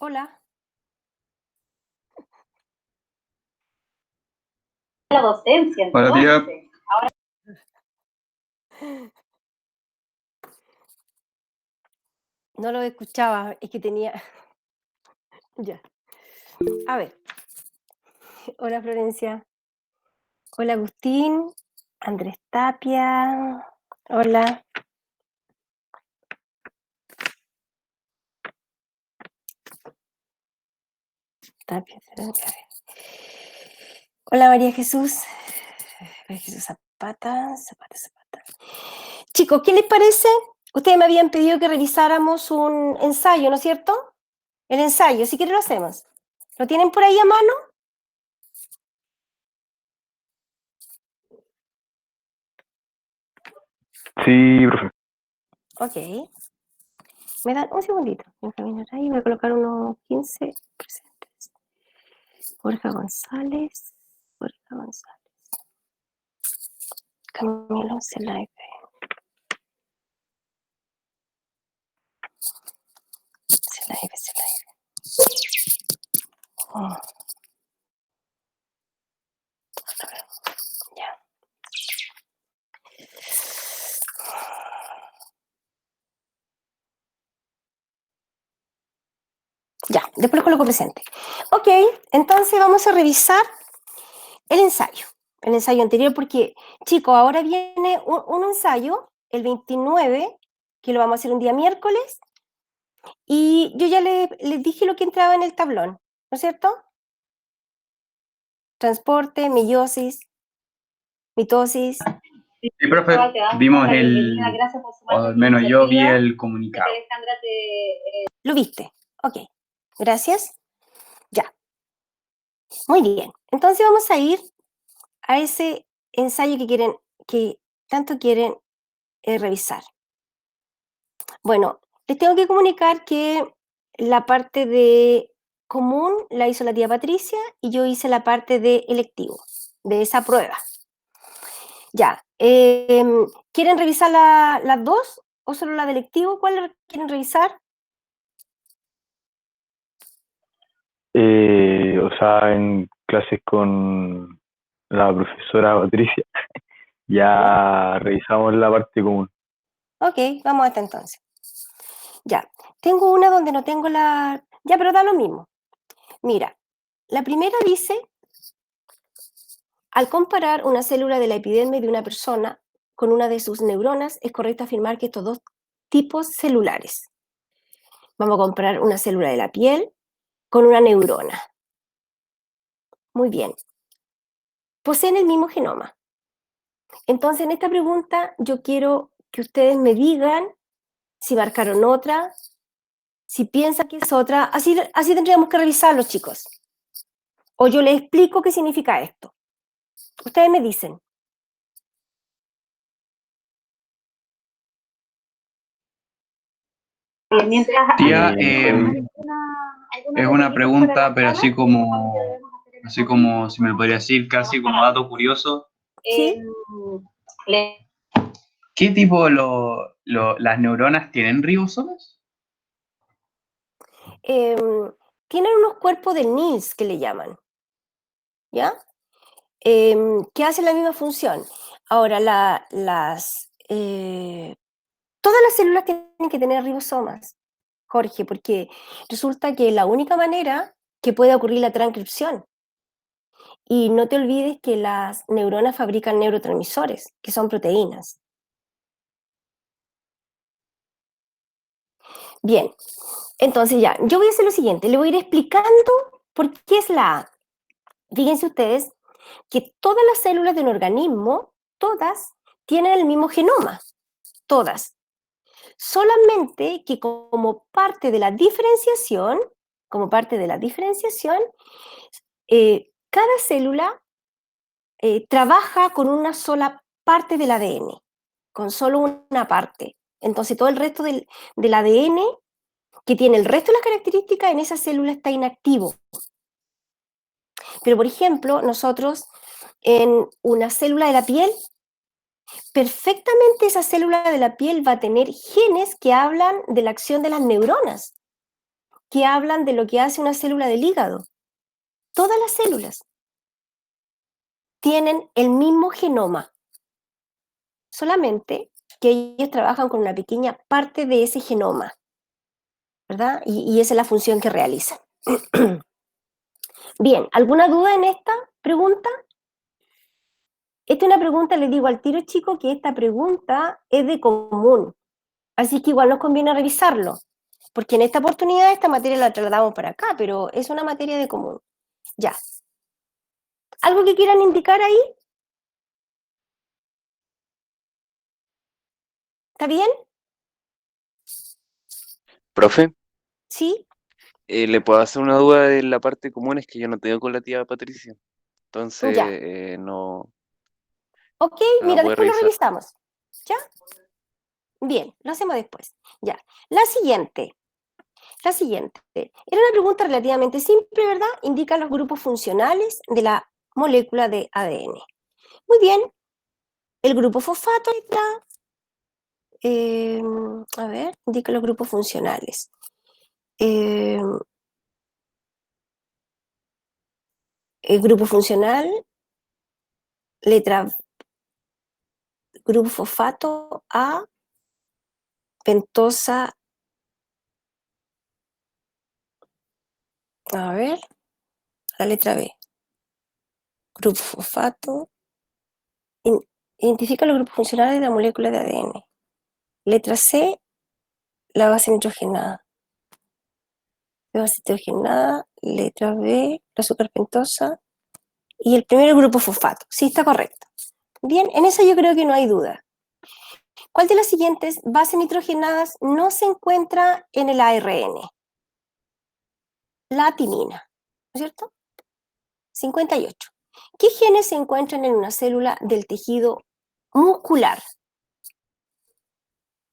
Hola. La docencia, Hola, tía. entonces. Ahora No lo escuchaba, es que tenía... Ya. A ver. Hola, Florencia. Hola, Agustín. Andrés Tapia. Hola. Tapia. A ver. Hola, María Jesús. María Jesús Zapata. Chicos, ¿qué les parece? Ustedes me habían pedido que revisáramos un ensayo, ¿no es cierto? El ensayo, si quieren lo hacemos. ¿Lo tienen por ahí a mano? Sí, profe. Ok. Me dan un segundito. Voy a caminar ahí, voy a colocar unos 15 presentes. Borja González. Camilo Zelaibe. Oh, ya. Ya, después lo coloco presente. Ok, entonces vamos a revisar el ensayo anterior, porque, chicos, ahora viene un ensayo, el 29, que lo vamos a hacer un día miércoles, y yo ya les dije lo que entraba en el tablón, ¿no es cierto? Transporte, meiosis, mitosis. Sí, profe, vimos o al menos yo vi el comunicado. Alejandra ¿Lo viste? Ok, gracias. Ya, muy bien. Entonces vamos a ir a ese ensayo que tanto quieren revisar. Bueno, les tengo que comunicar que la parte de común la hizo la tía Patricia y yo hice la parte de electivo, de esa prueba. Ya, ¿quieren revisar las dos o solo la de electivo? ¿Cuál quieren revisar? O sea, en clases con la profesora Patricia ya revisamos la parte común. Ok, vamos a esta entonces. Ya, tengo una donde no tengo la... Ya, pero da lo mismo. Mira, la primera dice, al comparar una célula de la epidermis de una persona con una de sus neuronas, es correcto afirmar que estos dos tipos celulares. Vamos a comparar una célula de la piel con una neurona. Muy bien. Poseen el mismo genoma. Entonces, en esta pregunta yo quiero que ustedes me digan si marcaron otra, si piensan que es otra. Así tendríamos que revisarlo, chicos. O yo les explico qué significa esto. Ustedes me dicen. mientras Tía, alguna es una pregunta, pero así así como si me podría decir, casi como dato curioso. ¿Sí? ¿Qué tipo las neuronas tienen ribosomas? Tienen unos cuerpos de Nils que le llaman, ¿ya? Que hacen la misma función. Ahora, todas las células tienen que tener ribosomas, Jorge, porque resulta que la única manera que puede ocurrir la transcripción. Y no te olvides que las neuronas fabrican neurotransmisores, que son proteínas. Bien, entonces ya, yo voy a hacer lo siguiente, le voy a ir explicando por qué es la A. Fíjense ustedes que todas las células de un organismo, todas, tienen el mismo genoma, todas. Solamente que como parte de la diferenciación, cada célula trabaja con una sola parte del ADN, con solo una parte. Entonces todo el resto del ADN que tiene el resto de las características en esa célula está inactivo. Pero por ejemplo, nosotros en una célula de la piel, perfectamente esa célula de la piel va a tener genes que hablan de la acción de las neuronas, que hablan de lo que hace una célula del hígado. Todas las células tienen el mismo genoma, solamente que ellos trabajan con una pequeña parte de ese genoma, ¿verdad? Y esa es la función que realizan. Bien, ¿alguna duda en esta pregunta? Esta es una pregunta, les digo al tiro, chico, que esta pregunta es de común, así que igual nos conviene revisarlo, porque en esta oportunidad esta materia la trasladamos para acá, pero es una materia de común. Ya. ¿Algo que quieran indicar ahí? ¿Está bien? Profe, ¿Sí? ¿le puedo hacer una duda de la parte común? Es que yo no tengo con la tía Patricia. Entonces, Ya. no, Ok, no la mira, puede después lo revisar. revisamos. ¿Ya? Bien, lo hacemos después. Ya. La siguiente. Era una pregunta relativamente simple, ¿verdad? Indica los grupos funcionales de la molécula de ADN. Muy bien. El grupo fosfato está, a ver, indica los grupos funcionales. Eh, el grupo funcional, letra grupo fosfato A, pentosa, a ver, la letra B. Grupo fosfato. Identifica los grupos funcionales de la molécula de ADN. Letra C, la base nitrogenada. La base nitrogenada, letra B, la azúcar pentosa. Y el primero, el grupo fosfato. Sí, está correcto. Bien, en eso yo creo que no hay duda. ¿Cuál de las siguientes bases nitrogenadas no se encuentra en el ARN? La timina, ¿no es cierto? 58. ¿Qué genes se encuentran en una célula del tejido muscular?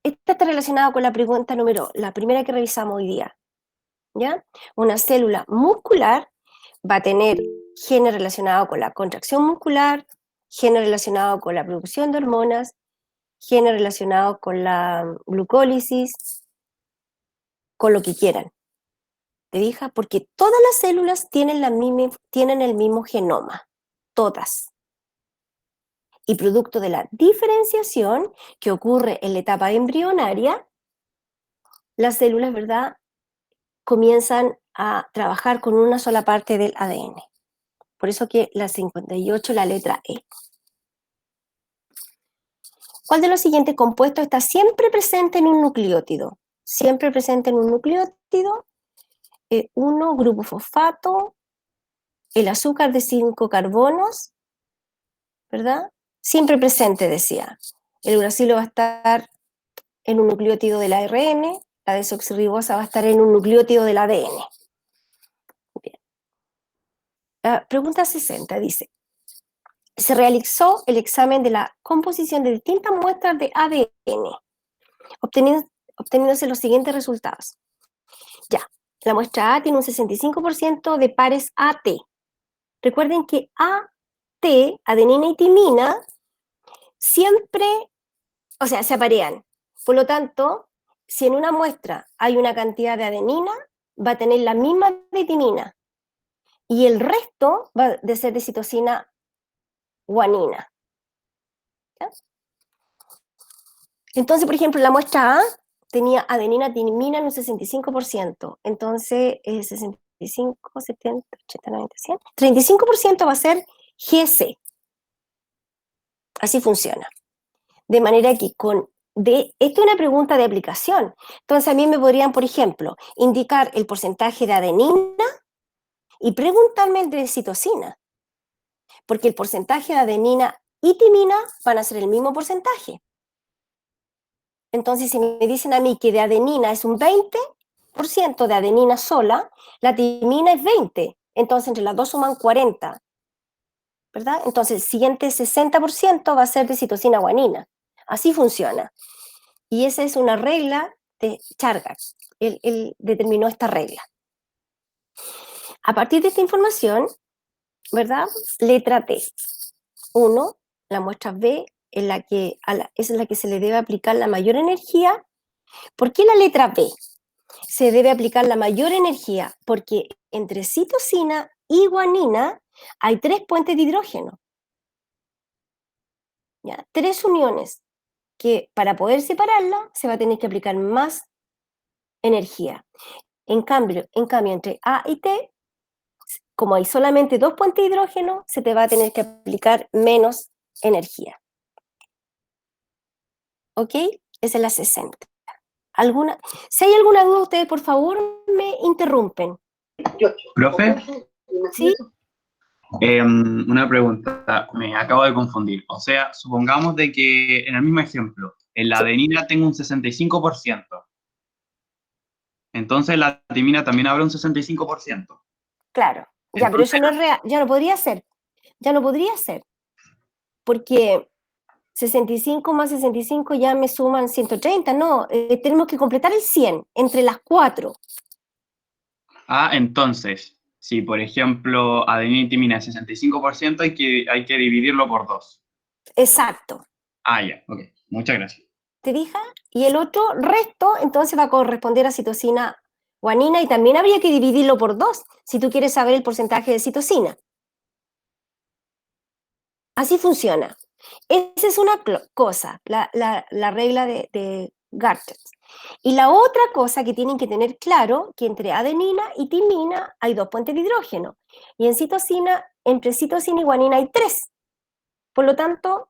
Esta está relacionada con la pregunta la primera que revisamos hoy día. ¿Ya? Una célula muscular va a tener genes relacionados con la contracción muscular, genes relacionados con la producción de hormonas, genes relacionados con la glucólisis, con lo que quieran. ¿Te fijas? Porque todas las células tienen el mismo genoma, todas. Y producto de la diferenciación que ocurre en la etapa embrionaria, las células, ¿verdad?, comienzan a trabajar con una sola parte del ADN. Por eso que la 58, la letra E. ¿Cuál de los siguientes compuestos está siempre presente en un nucleótido? Siempre presente en un nucleótido. 1, grupo fosfato, el azúcar de 5 carbonos, ¿verdad? Siempre presente, decía. El uracilo va a estar en un nucleótido del ARN, la desoxirribosa va a estar en un nucleótido del ADN. Bien. La pregunta 60 dice, se realizó el examen de la composición de distintas muestras de ADN, obteniéndose los siguientes resultados. Ya, la muestra A tiene un 65% de pares AT. Recuerden que AT, adenina y timina, siempre, o sea, se aparean. Por lo tanto, si en una muestra hay una cantidad de adenina, va a tener la misma de timina. Y el resto va a ser de citosina guanina. ¿Ya? Entonces, por ejemplo, la muestra A tenía adenina, timina en un 65%. Entonces, 65, 70, 80, 90, 100. 35% va a ser GC. Así funciona. De manera que esta es una pregunta de aplicación. Entonces, a mí me podrían, por ejemplo, indicar el porcentaje de adenina y preguntarme el de citosina. Porque el porcentaje de adenina y timina van a ser el mismo porcentaje. Entonces, si me dicen a mí que de adenina es un 20% de adenina sola, la timina es 20. Entonces, entre las dos suman 40. ¿Verdad? Entonces, el siguiente 60% va a ser de citosina guanina. Así funciona. Y esa es una regla de Chargaff. Él determinó esta regla. A partir de esta información, ¿verdad? Letra T. 1, la muestra B, es la que se le debe aplicar la mayor energía. ¿Por qué la letra B? se debe aplicar la mayor energía, porque entre citosina y guanina hay 3 puentes de hidrógeno. ¿Ya? 3 uniones que para poder separarla se va a tener que aplicar más energía. En cambio, entre A y T, como hay solamente 2 puentes de hidrógeno, se te va a tener que aplicar menos energía. ¿Ok? Esa es la 60. Si hay alguna duda, ustedes por favor me interrumpen. Profe, ¿Sí? una pregunta, me acabo de confundir. O sea, supongamos de que en el mismo ejemplo, en la adenina tengo un 65%. Entonces la timina también habrá un 65%. Claro. Ya, pero eso no es real. Ya no podría ser. Ya no podría ser. Porque 65 más 65 ya me suman 130. No, tenemos que completar el 100 entre las 4. Ah, entonces, si por ejemplo adenina y timina es 65%, hay que dividirlo por 2. Exacto. Ah, ya, ok. Muchas gracias. ¿Te fijas? Y el otro resto entonces va a corresponder a citosina guanina y también habría que dividirlo por 2 si tú quieres saber el porcentaje de citosina. Así funciona. Esa es una cosa, la regla de Gartner. Y la otra cosa que tienen que tener claro, que entre adenina y timina hay 2 puentes de hidrógeno. Y en citosina, entre citosina y guanina hay 3. Por lo tanto,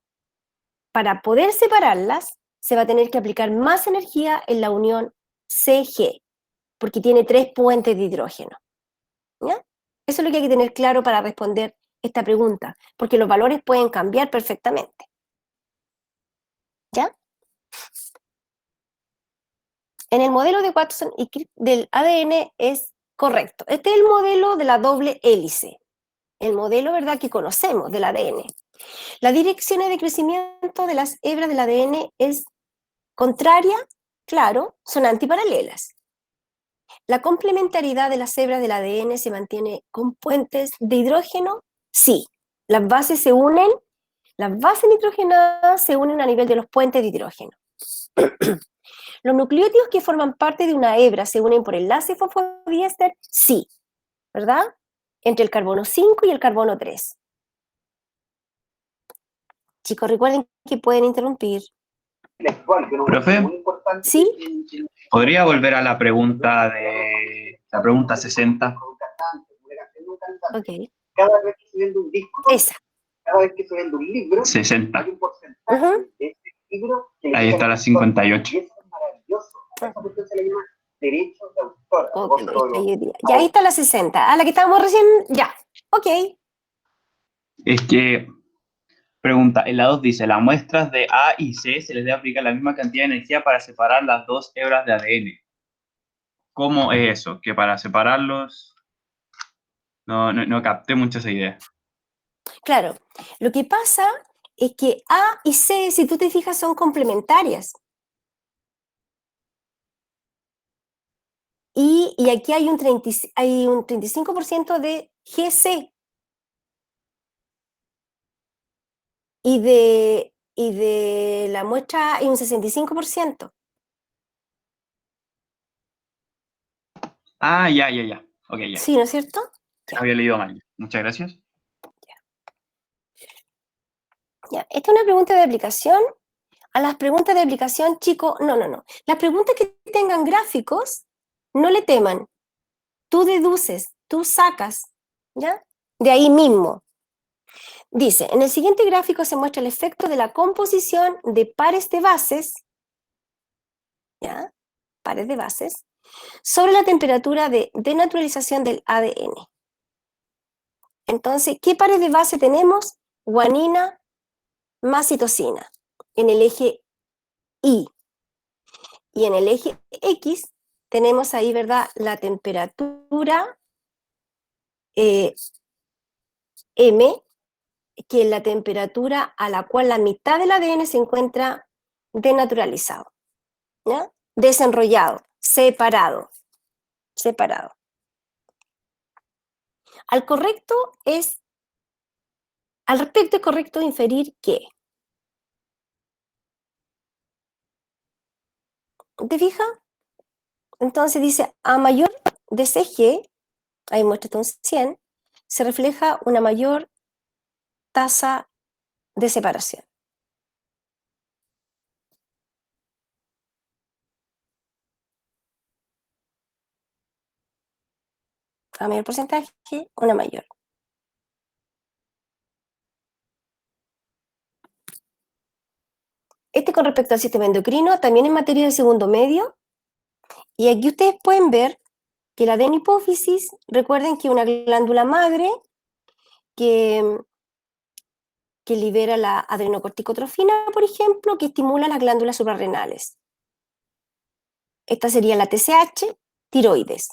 para poder separarlas, se va a tener que aplicar más energía en la unión CG, porque tiene 3 puentes de hidrógeno. ¿Ya? Eso es lo que hay que tener claro para responder esta pregunta, porque los valores pueden cambiar perfectamente. ¿Ya? En el modelo de Watson y Crick del ADN es correcto. Este es el modelo de la doble hélice, el modelo, ¿verdad?, que conocemos del ADN. Las direcciones de crecimiento de las hebras del ADN es contraria, claro, son antiparalelas. ¿La complementariedad de las hebras del ADN se mantiene con puentes de hidrógeno? Sí. Las bases nitrogenadas se unen a nivel de los puentes de hidrógeno. ¿Los nucleótidos que forman parte de una hebra se unen por enlace fosfodiéster? Sí, ¿verdad? Entre el carbono 5 y el carbono 3. Chicos, recuerden que pueden interrumpir. Profe, ¿Sí? ¿podría volver a la pregunta 60? Ok. Cada vez que se vende un disco, Esa. cada vez que se vende un libro, 60. hay un porcentaje de ese libro que le Ahí llega está al la autor. 58. Y eso es maravilloso. A esa cuestión se le llama derecho de autor. Ok, ya ahí está la 60. A la que estábamos recién, ya. Ok. Es que, pregunta, en la 2 dice, las muestras de A y C se les debe aplicar la misma cantidad de energía para separar las 2 hebras de ADN. ¿Cómo es eso? Que para separarlos, no capté mucho esa idea. Claro. Lo que pasa es que A y C, si tú te fijas, son complementarias. Y aquí hay un 35% de GC. Y de la muestra hay un 65%. Ah, ya. Ok, ya. Sí, ¿no es cierto? Ya. Había leído mal. Muchas gracias. Ya. Esta es una pregunta de aplicación. A las preguntas de aplicación, chicos, no. Las preguntas que tengan gráficos, no le teman. Tú deduces, tú sacas, ¿ya? De ahí mismo. Dice, en el siguiente gráfico se muestra el efecto de la composición de pares de bases, ¿ya? Pares de bases, sobre la temperatura de denaturalización del ADN. Entonces, ¿qué pares de base tenemos? Guanina más citosina en el eje Y. Y en el eje X tenemos ahí, ¿verdad?, la temperatura M, que es la temperatura a la cual la mitad del ADN se encuentra denaturalizado, ¿ya? Desenrollado, separado. Al respecto es correcto inferir que, ¿te fijas? Entonces dice, a mayor DCG, ahí muéstrate un 100, se refleja una mayor tasa de separación. A mayor porcentaje, una mayor. Con respecto al sistema endocrino, también en materia de segundo medio. Y aquí ustedes pueden ver que la adenopófisis, recuerden que es una glándula madre que libera la adrenocorticotrofina, por ejemplo, que estimula las glándulas suprarrenales. Esta sería la TSH, tiroides.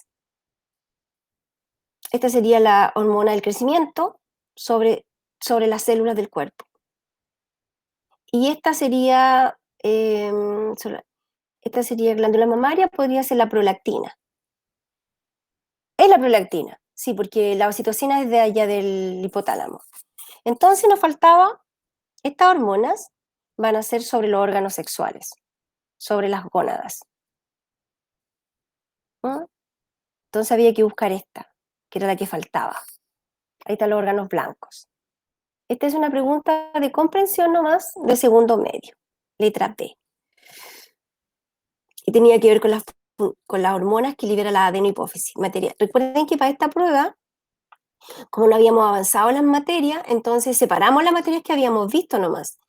Esta sería la hormona del crecimiento sobre las células del cuerpo. Y esta sería glándula mamaria, podría ser la prolactina. Es la prolactina, sí, porque la oxitocina es de allá del hipotálamo. Entonces nos faltaba, estas hormonas van a ser sobre los órganos sexuales, sobre las gónadas. Entonces había que buscar esta, que era la que faltaba. Ahí están los órganos blancos. Esta es una pregunta de comprensión nomás de segundo medio, letra B. Y tenía que ver con las hormonas que libera la adenohipófisis. Recuerden que para esta prueba, como no habíamos avanzado en las materias, entonces separamos las materias que habíamos visto nomás.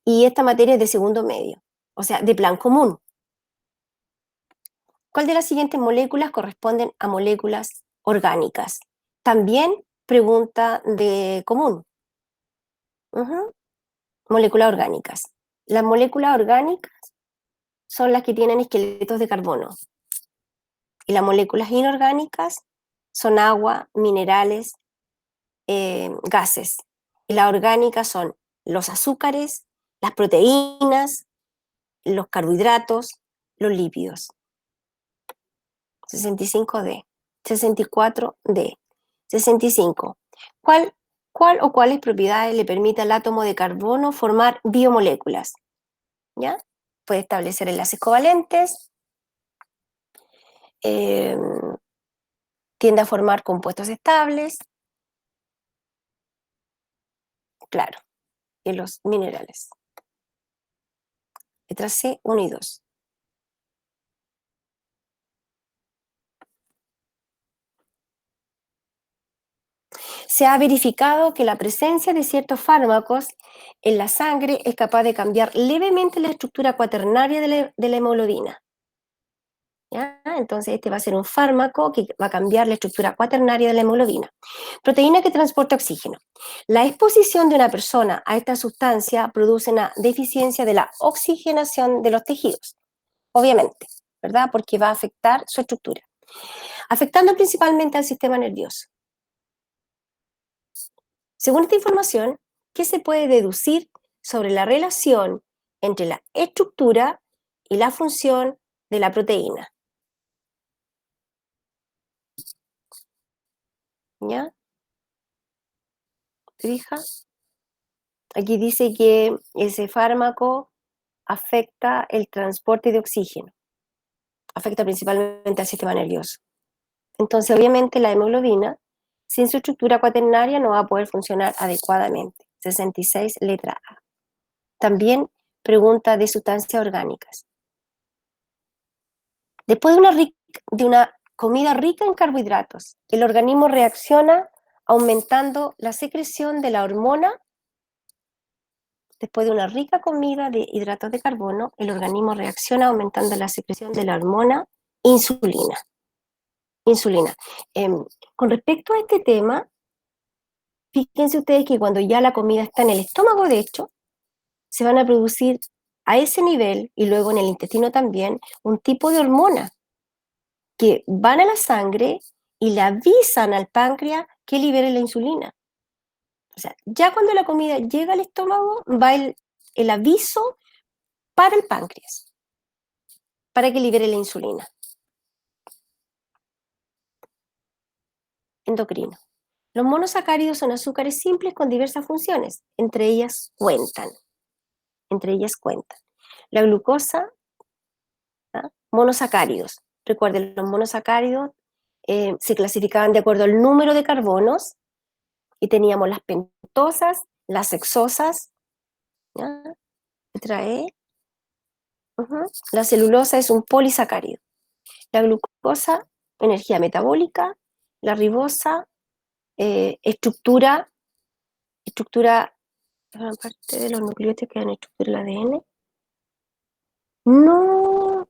Y esta materia es de segundo medio, o sea, de plan común. ¿Cuál de las siguientes moléculas corresponden a moléculas orgánicas? También pregunta de común. Moléculas orgánicas. Las moléculas orgánicas son las que tienen esqueletos de carbono. Y las moléculas inorgánicas son agua, minerales, gases. Y las orgánicas son los azúcares, las proteínas, los carbohidratos, los lípidos. 65D, 64D, 65. ¿Cuál o cuáles propiedades le permite al átomo de carbono formar biomoléculas? ¿Ya? Puede establecer enlaces covalentes, tiende a formar compuestos estables, claro, y los minerales. Letra C, 1 y 2. Se ha verificado que la presencia de ciertos fármacos en la sangre es capaz de cambiar levemente la estructura cuaternaria de la hemoglobina. ¿Ya? Entonces este va a ser un fármaco que va a cambiar la estructura cuaternaria de la hemoglobina. Proteína que transporta oxígeno. La exposición de una persona a esta sustancia produce una deficiencia de la oxigenación de los tejidos, obviamente, ¿verdad? Porque va a afectar su estructura, afectando principalmente al sistema nervioso. Según esta información, ¿qué se puede deducir sobre la relación entre la estructura y la función de la proteína? ¿Ya? ¿Te fijas? Aquí dice que ese fármaco afecta el transporte de oxígeno, afecta principalmente al sistema nervioso. Entonces, obviamente, la hemoglobina, sin su estructura cuaternaria, no va a poder funcionar adecuadamente. 66, letra A. También pregunta de sustancias orgánicas. Después de una comida rica en carbohidratos, el organismo reacciona aumentando la secreción de la hormona. Después de una rica comida de hidratos de carbono, el organismo reacciona aumentando la secreción de la hormona insulina. Con respecto a este tema, fíjense ustedes que cuando ya la comida está en el estómago, de hecho, se van a producir a ese nivel, y luego en el intestino también, un tipo de hormona que van a la sangre y le avisan al páncreas que libere la insulina. O sea, ya cuando la comida llega al estómago, va el aviso para el páncreas, para que libere la insulina. Endocrino. Los monosacáridos son azúcares simples con diversas funciones, entre ellas cuentan. La glucosa, ¿ah? Monosacáridos. recuerden, los monosacáridos se clasificaban de acuerdo al número de carbonos, y teníamos las pentosas, las hexosas, ¿ya? Letra E. La celulosa es un polisacárido. La glucosa, energía metabólica. La ribosa, estructura gran parte de los nucleótidos que dan estructura del ADN. No.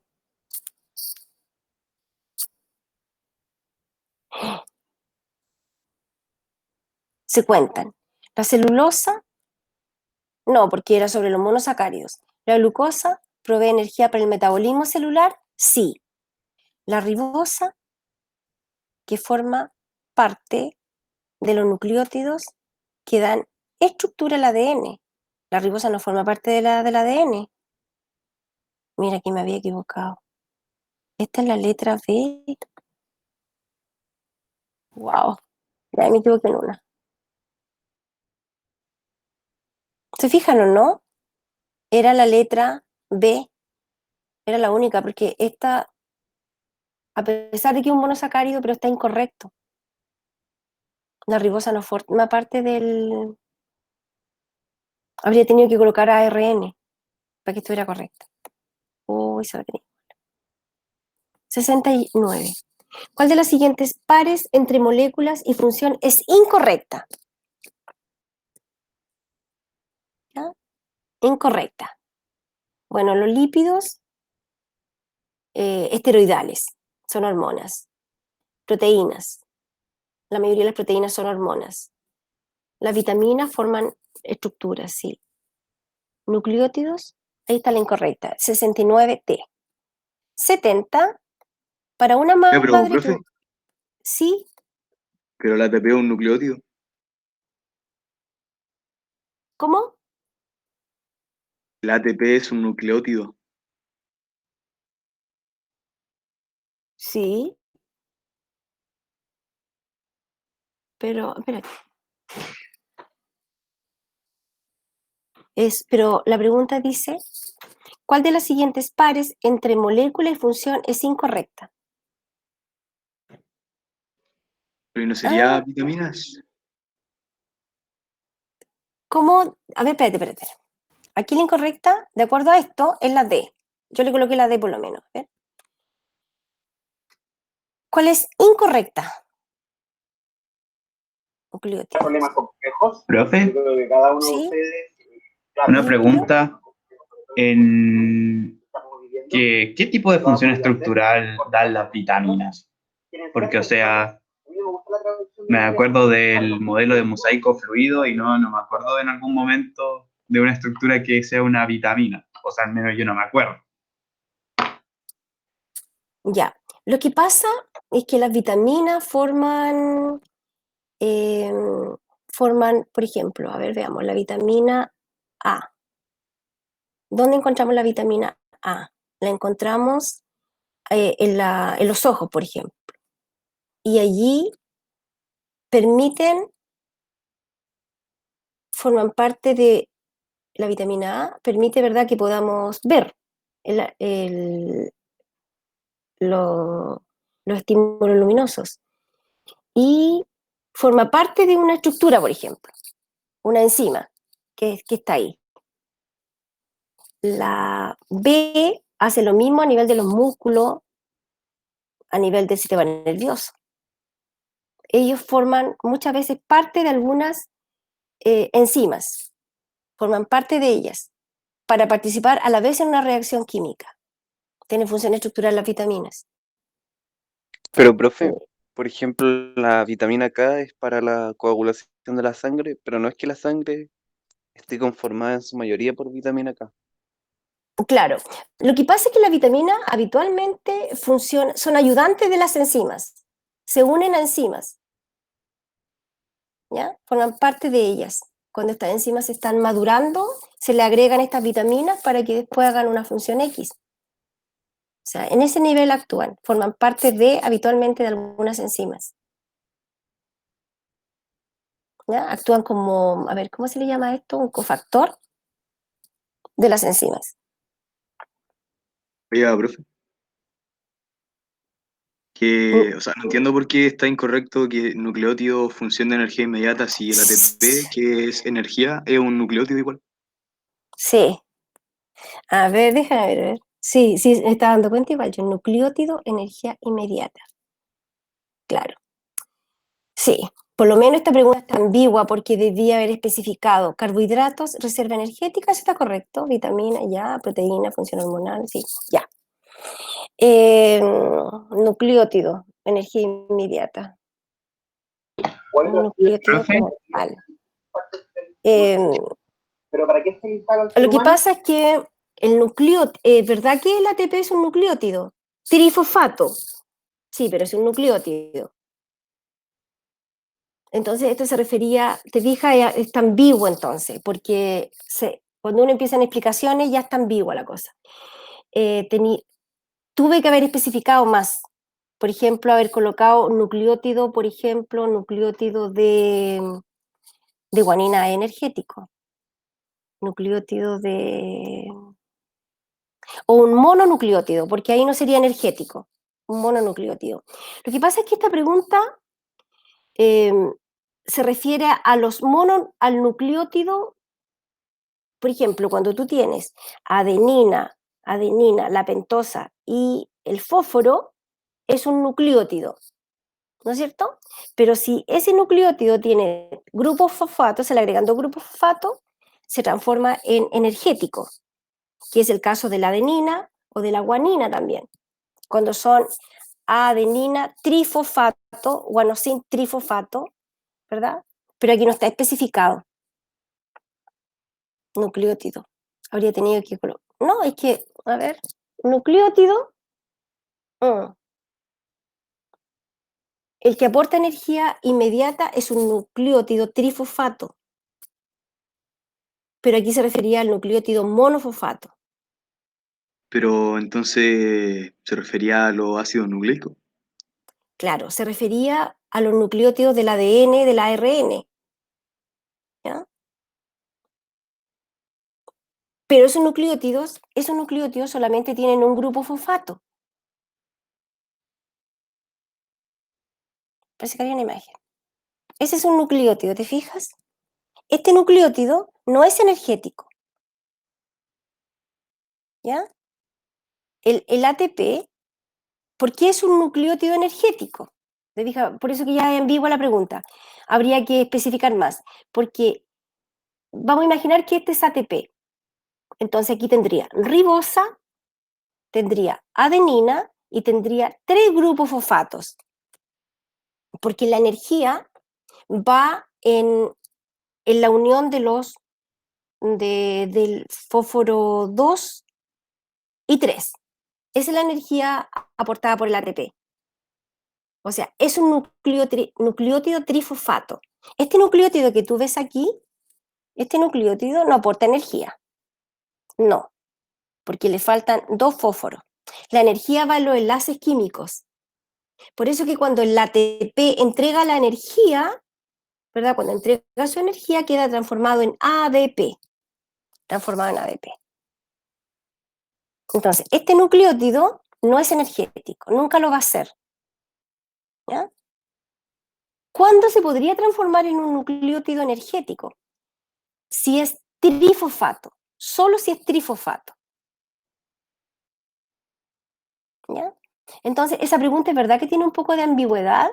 Se cuentan. La celulosa, no, porque era sobre los monosacáridos. La glucosa provee energía para el metabolismo celular, sí. La ribosa, que forma parte de los nucleótidos que dan estructura al ADN. La ribosa no forma parte del ADN. Mira, aquí me había equivocado. Esta es la letra B. Wow, ya me equivoqué en una. ¿Se fijan o no? Era la letra B. Era la única, porque esta, a pesar de que es un monosacárido, pero está incorrecto. La ribosa no forma parte del... Habría tenido que colocar ARN para que estuviera correcto. Uy, se va a tener. 69. ¿Cuál de las siguientes pares entre moléculas y función es incorrecta? ¿Ya? Incorrecta. Bueno, los lípidos esteroidales son hormonas. Proteínas. La mayoría de las proteínas son hormonas. Las vitaminas forman estructuras, sí. Nucleótidos, ahí está la incorrecta. 69T. 70. Para una Pero, madre profe, que... Sí, pero la ATP es un nucleótido. ¿cómo? La ATP es un nucleótido. Sí. Pero, espérate. Pero la pregunta dice, ¿cuál de las siguientes pares entre molécula y función es incorrecta? Pero no sería Ah, vitaminas. ¿cómo? A ver, espérate. Aquí la incorrecta, de acuerdo a esto, es la D. Yo le coloqué la D por lo menos. ¿Ver? ¿Cuál es incorrecta? Nucleótido. Problemas complejos. Yo Profe, creo que cada uno de ¿Sí? ustedes, claro, una pregunta. ¿Qué tipo de función estructural dan las vitaminas? Porque, o sea, me acuerdo del modelo de mosaico fluido y no me acuerdo en algún momento de una estructura que sea una vitamina. O sea, al menos yo no me acuerdo. Ya. Lo que pasa es que las vitaminas forman, por ejemplo, a ver, veamos, la vitamina A. ¿Dónde encontramos la vitamina A? La encontramos en los ojos, por ejemplo. Y allí forman parte de la vitamina A, permite, ¿verdad?, que podamos ver lo- los estímulos luminosos. Y forma parte de una estructura, por ejemplo, una enzima que está ahí. La B hace lo mismo a nivel de los músculos, a nivel del sistema nervioso. Ellos forman muchas veces parte de algunas enzimas, forman parte de ellas, para participar a la vez en una reacción química. Tienen función estructural las vitaminas. Pero, profe, por ejemplo, la vitamina K es para la coagulación de la sangre, pero no es que la sangre esté conformada en su mayoría por vitamina K. Claro, lo que pasa es que las vitaminas habitualmente son ayudantes de las enzimas, se unen a enzimas, ¿ya? Forman parte de ellas. Cuando estas enzimas se están madurando, se le agregan estas vitaminas para que después hagan una función X. O sea, en ese nivel actúan, forman parte habitualmente de algunas enzimas. ¿Ya? Actúan como, a ver, ¿cómo se le llama esto? Un cofactor de las enzimas. Oiga, profe. Que, o sea, no entiendo por qué está incorrecto que nucleótido funcione de energía inmediata si el ATP, que es energía, es un nucleótido igual. Sí. A ver, déjame ver, a ver. Sí, sí, me estaba dando cuenta igual. Yo, nucleótido, energía inmediata. Claro. Sí. Por lo menos esta pregunta está ambigua porque debía haber especificado carbohidratos, reserva energética, eso está correcto. Vitamina, ya. Proteína, función hormonal, sí, ya. Nucleótido, energía inmediata. ¿Cuál Un nucleótido Profe, como tal. Eh, ¿Pero para qué se instala el ser Lo que humano? pasa es que el ¿verdad que el ATP es un nucleótido? Trifosfato. Sí, pero es un nucleótido. Entonces, esto se refería, te fijas, es tan ambiguo entonces, porque cuando uno empieza en explicaciones ya está ambigua la cosa. Tuve que haber especificado más. Por ejemplo, haber colocado nucleótido, por ejemplo, nucleótido de guanina energético. Nucleótido de... O un mononucleótido, porque ahí no sería energético. Un mononucleótido. Lo que pasa es que esta pregunta se refiere a al nucleótido, por ejemplo, cuando tú tienes adenina, la pentosa y el fósforo, es un nucleótido, ¿no es cierto? Pero si ese nucleótido tiene grupos fosfatos, se le agregan dos grupos fosfatos, se transforma en energético, que es el caso de la adenina o de la guanina también, cuando son adenina trifosfato, guanosin trifosfato, ¿verdad? Pero aquí no está especificado nucleótido. Habría tenido que colocar. No, es que, a ver, nucleótido, el que aporta energía inmediata es un nucleótido trifosfato, pero aquí se refería al nucleótido monofosfato. Pero entonces se refería a los ácidos nucleicos. Claro, se refería a los nucleótidos del ADN, del ARN, ¿ya? Pero esos nucleótidos solamente tienen un grupo fosfato. Parece que hay una imagen. Ese es un nucleótido, ¿te fijas? Este nucleótido no es energético, ¿ya? El ATP, ¿por qué es un nucleótido energético? ¿Te fijas? Por eso que ya es ambigua la pregunta. Habría que especificar más, porque vamos a imaginar que este es ATP. Entonces aquí tendría ribosa, tendría adenina y tendría 3 grupos fosfatos, porque la energía va en la unión del fósforo 2 y 3. Esa es la energía aportada por el ATP. O sea, es un nucleótido trifosfato. Este nucleótido que tú ves aquí, este nucleótido no aporta energía. No, porque le faltan 2 fósforos. La energía va en los enlaces químicos. Por eso que cuando el ATP entrega la energía, ¿verdad? Cuando entrega su energía queda transformado en ADP. Transformado en ADP. Entonces, este nucleótido no es energético, nunca lo va a ser. ¿Ya? ¿Cuándo se podría transformar en un nucleótido energético? Si es trifosfato, solo si es trifosfato. ¿Ya? Entonces, esa pregunta es verdad que tiene un poco de ambigüedad,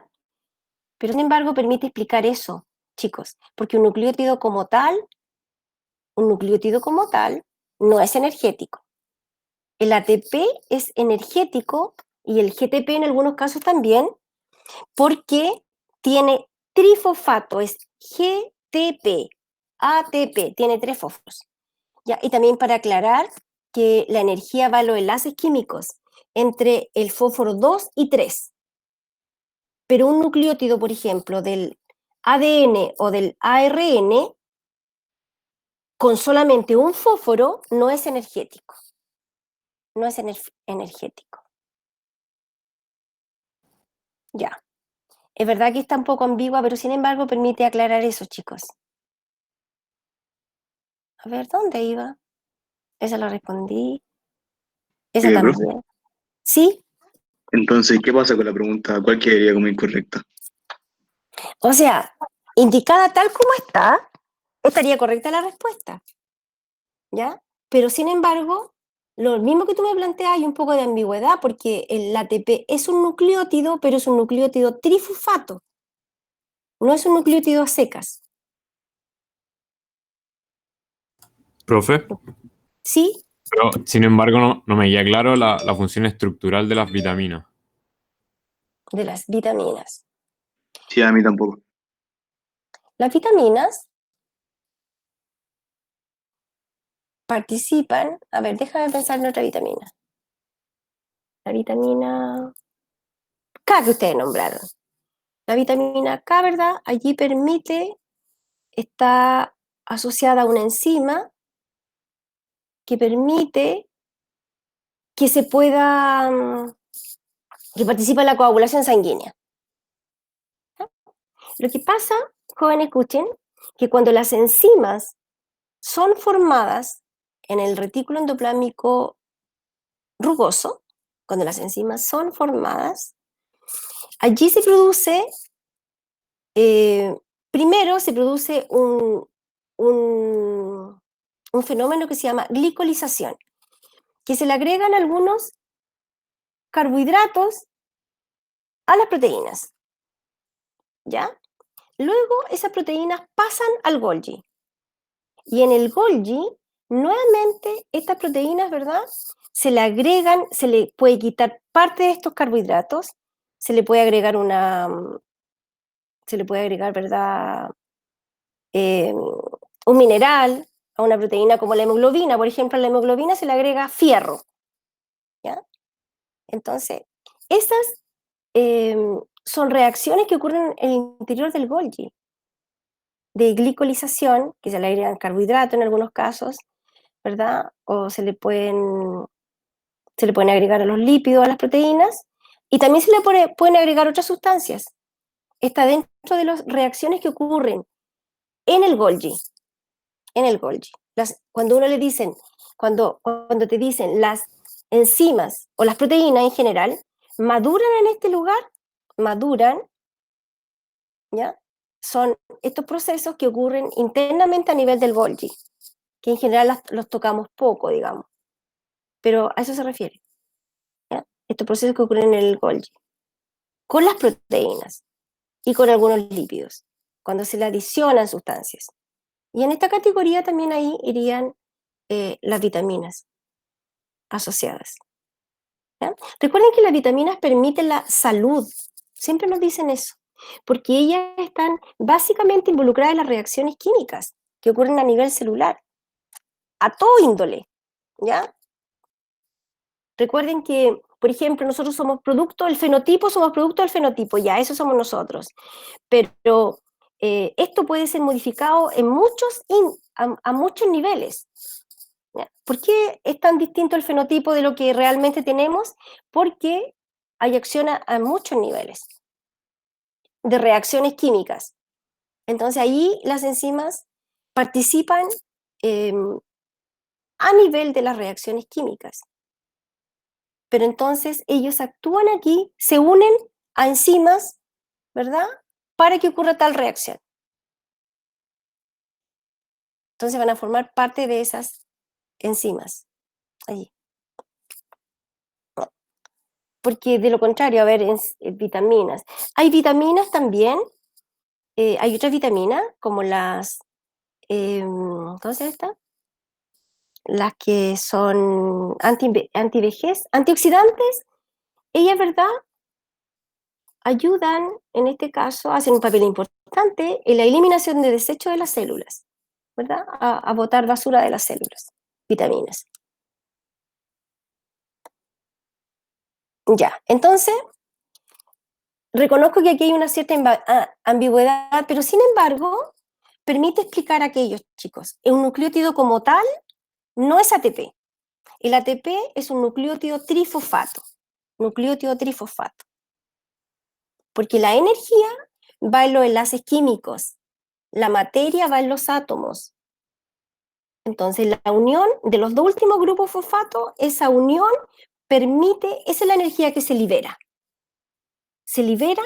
pero sin embargo permite explicar eso, chicos, porque un nucleótido como tal no es energético. El ATP es energético y el GTP en algunos casos también, porque tiene trifosfato, es GTP, ATP, tiene 3 fósforos. ¿Ya? Y también para aclarar que la energía va a los enlaces químicos entre el fósforo 2 y 3. Pero un nucleótido, por ejemplo, del ADN o del ARN, con solamente un fósforo, no es energético. No es energético. Ya. Es verdad que está un poco ambigua, pero sin embargo permite aclarar eso, chicos. A ver, ¿dónde iba? Esa la respondí. Esa Profe, también. ¿Sí? Entonces, ¿qué pasa con la pregunta? ¿Cuál quedaría como incorrecta? O sea, indicada tal como está, estaría correcta la respuesta, ¿ya? Pero sin embargo, lo mismo que tú me planteas, hay un poco de ambigüedad, porque el ATP es un nucleótido, pero es un nucleótido trifosfato, no es un nucleótido a secas, Profe, ¿sí? pero sin embargo no me queda claro la función estructural de las vitaminas. De las vitaminas. Sí, a mí tampoco. Las vitaminas participan, a ver, déjame pensar en otra vitamina. La vitamina K que ustedes nombraron. La vitamina K, ¿verdad? Allí está asociada a una enzima que permite que se pueda, que participe en la coagulación sanguínea. ¿Ah? Lo que pasa, jóvenes, escuchen, que cuando las enzimas son formadas en el retículo endoplasmático rugoso, cuando las enzimas son formadas, allí se produce, primero se produce un fenómeno que se llama glicolización, que se le agregan algunos carbohidratos a las proteínas, ¿ya? Luego esas proteínas pasan al Golgi, y en el Golgi, nuevamente estas proteínas, ¿verdad? Se le agregan, se le puede quitar parte de estos carbohidratos, se le puede agregar ¿verdad? Un mineral a una proteína como la hemoglobina. Por ejemplo, a la hemoglobina se le agrega fierro, ¿ya? Entonces, estas son reacciones que ocurren en el interior del Golgi, de glicolización, que se le agregan carbohidratos en algunos casos, ¿verdad? O se le pueden agregar a los lípidos, a las proteínas, y también se le pueden agregar otras sustancias. Está dentro de las reacciones que ocurren en el Golgi. En el Golgi. Cuando te dicen las enzimas o las proteínas en general, maduran en este lugar, ¿ya? Son estos procesos que ocurren internamente a nivel del Golgi, que en general los tocamos poco, digamos. Pero a eso se refiere, ¿ya? Estos procesos que ocurren en el Golgi, con las proteínas y con algunos lípidos, cuando se le adicionan sustancias. Y en esta categoría también ahí irían las vitaminas asociadas, ¿ya? Recuerden que las vitaminas permiten la salud, siempre nos dicen eso, porque ellas están básicamente involucradas en las reacciones químicas que ocurren a nivel celular, a todo índole, ¿ya? Recuerden que, por ejemplo, nosotros somos producto del fenotipo, ya, eso somos nosotros. Pero esto puede ser modificado en a muchos niveles, ¿ya? ¿Por qué es tan distinto el fenotipo de lo que realmente tenemos? Porque hay acción a muchos niveles de reacciones químicas. Entonces ahí las enzimas participan a nivel de las reacciones químicas. Pero entonces ellos actúan aquí, se unen a enzimas, ¿verdad? Para que ocurra tal reacción. Entonces van a formar parte de esas enzimas allí. Porque de lo contrario, a ver, vitaminas. Hay vitaminas también, hay otras vitaminas como las, ¿cómo se llama esta? Las que son antivejez, antioxidantes, ellas, ¿verdad? Ayudan, en este caso, hacen un papel importante en la eliminación de desechos de las células, ¿verdad? A botar basura de las células, vitaminas. Ya, entonces, reconozco que aquí hay una cierta ambigüedad, pero sin embargo, permite explicar aquello, chicos. Un nucleótido como tal no es ATP. El ATP es un nucleótido trifosfato. Porque la energía va en los enlaces químicos, la materia va en los átomos. Entonces, la unión de los dos últimos grupos fosfato, esa unión esa es la energía que se libera. se libera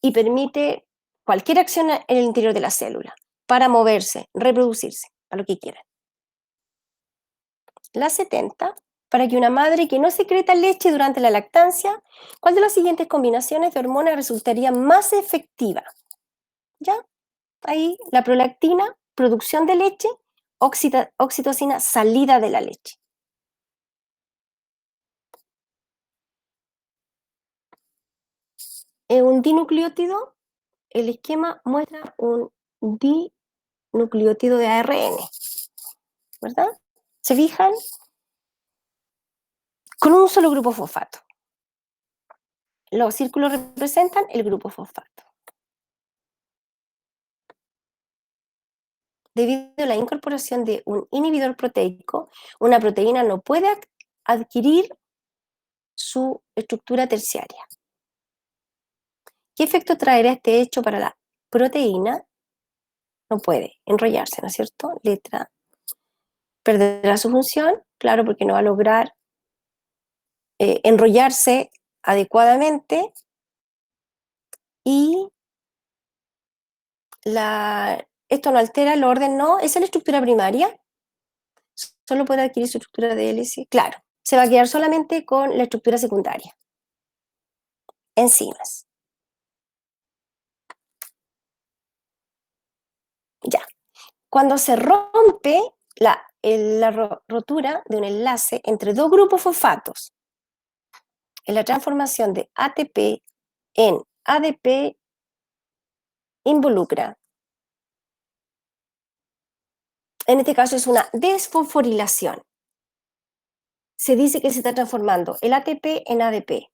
y permite cualquier acción en el interior de la célula para moverse, reproducirse, a lo que quieran. La 70, para que una madre que no secreta leche durante la lactancia, ¿cuál de las siguientes combinaciones de hormonas resultaría más efectiva? ¿Ya? Ahí la prolactina, producción de leche, oxitocina, salida de la leche. En un dinucleótido, el esquema muestra un dinucleótido de ARN, ¿verdad? ¿Se fijan? Con un solo grupo fosfato. Los círculos representan el grupo fosfato. Debido a la incorporación de un inhibidor proteico, una proteína no puede adquirir su estructura terciaria. ¿Qué efecto traerá este hecho para la proteína? No puede enrollarse, ¿no es cierto? Letra. Perderá su función, claro, porque no va a lograr enrollarse adecuadamente y esto no altera el orden, no, esa es la estructura primaria, solo puede adquirir su estructura de hélice, claro, se va a quedar solamente con la estructura secundaria, enzimas. Ya, cuando se rompe la rotura de un enlace entre dos grupos fosfatos, en la transformación de ATP en ADP involucra, en este caso es una desfosforilación. Se dice que se está transformando el ATP en ADP.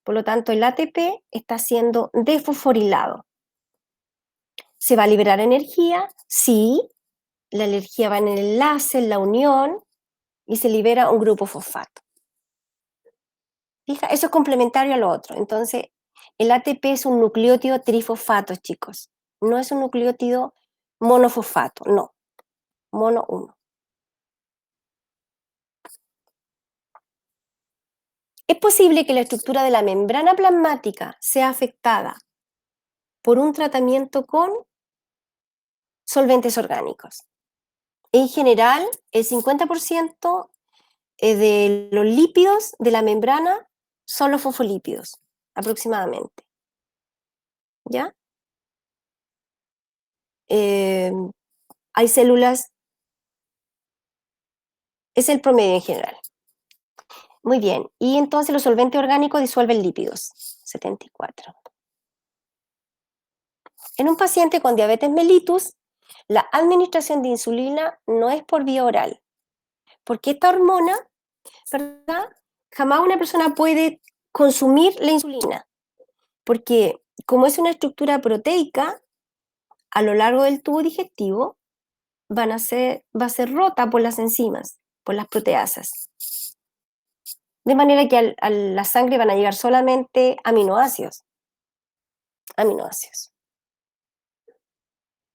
Por lo tanto, el ATP está siendo desfosforilado. ¿Se va a liberar energía? Sí. La energía va en el enlace, en la unión, y se libera un grupo fosfato. ¿Fija? Eso es complementario a lo otro. Entonces, el ATP es un nucleótido trifosfato, chicos. No es un nucleótido monofosfato, no. Mono 1. Es posible que la estructura de la membrana plasmática sea afectada por un tratamiento con solventes orgánicos. En general, el 50% de los lípidos de la membrana son los fosfolípidos, aproximadamente. ¿Ya? Hay células, es el promedio en general. Muy bien, y entonces los solventes orgánicos disuelven lípidos, 74. En un paciente con diabetes mellitus, la administración de insulina no es por vía oral, porque esta hormona, ¿verdad? Jamás una persona puede consumir la insulina, porque como es una estructura proteica, a lo largo del tubo digestivo va a ser rota por las enzimas, por las proteasas. De manera que a la sangre van a llegar solamente aminoácidos.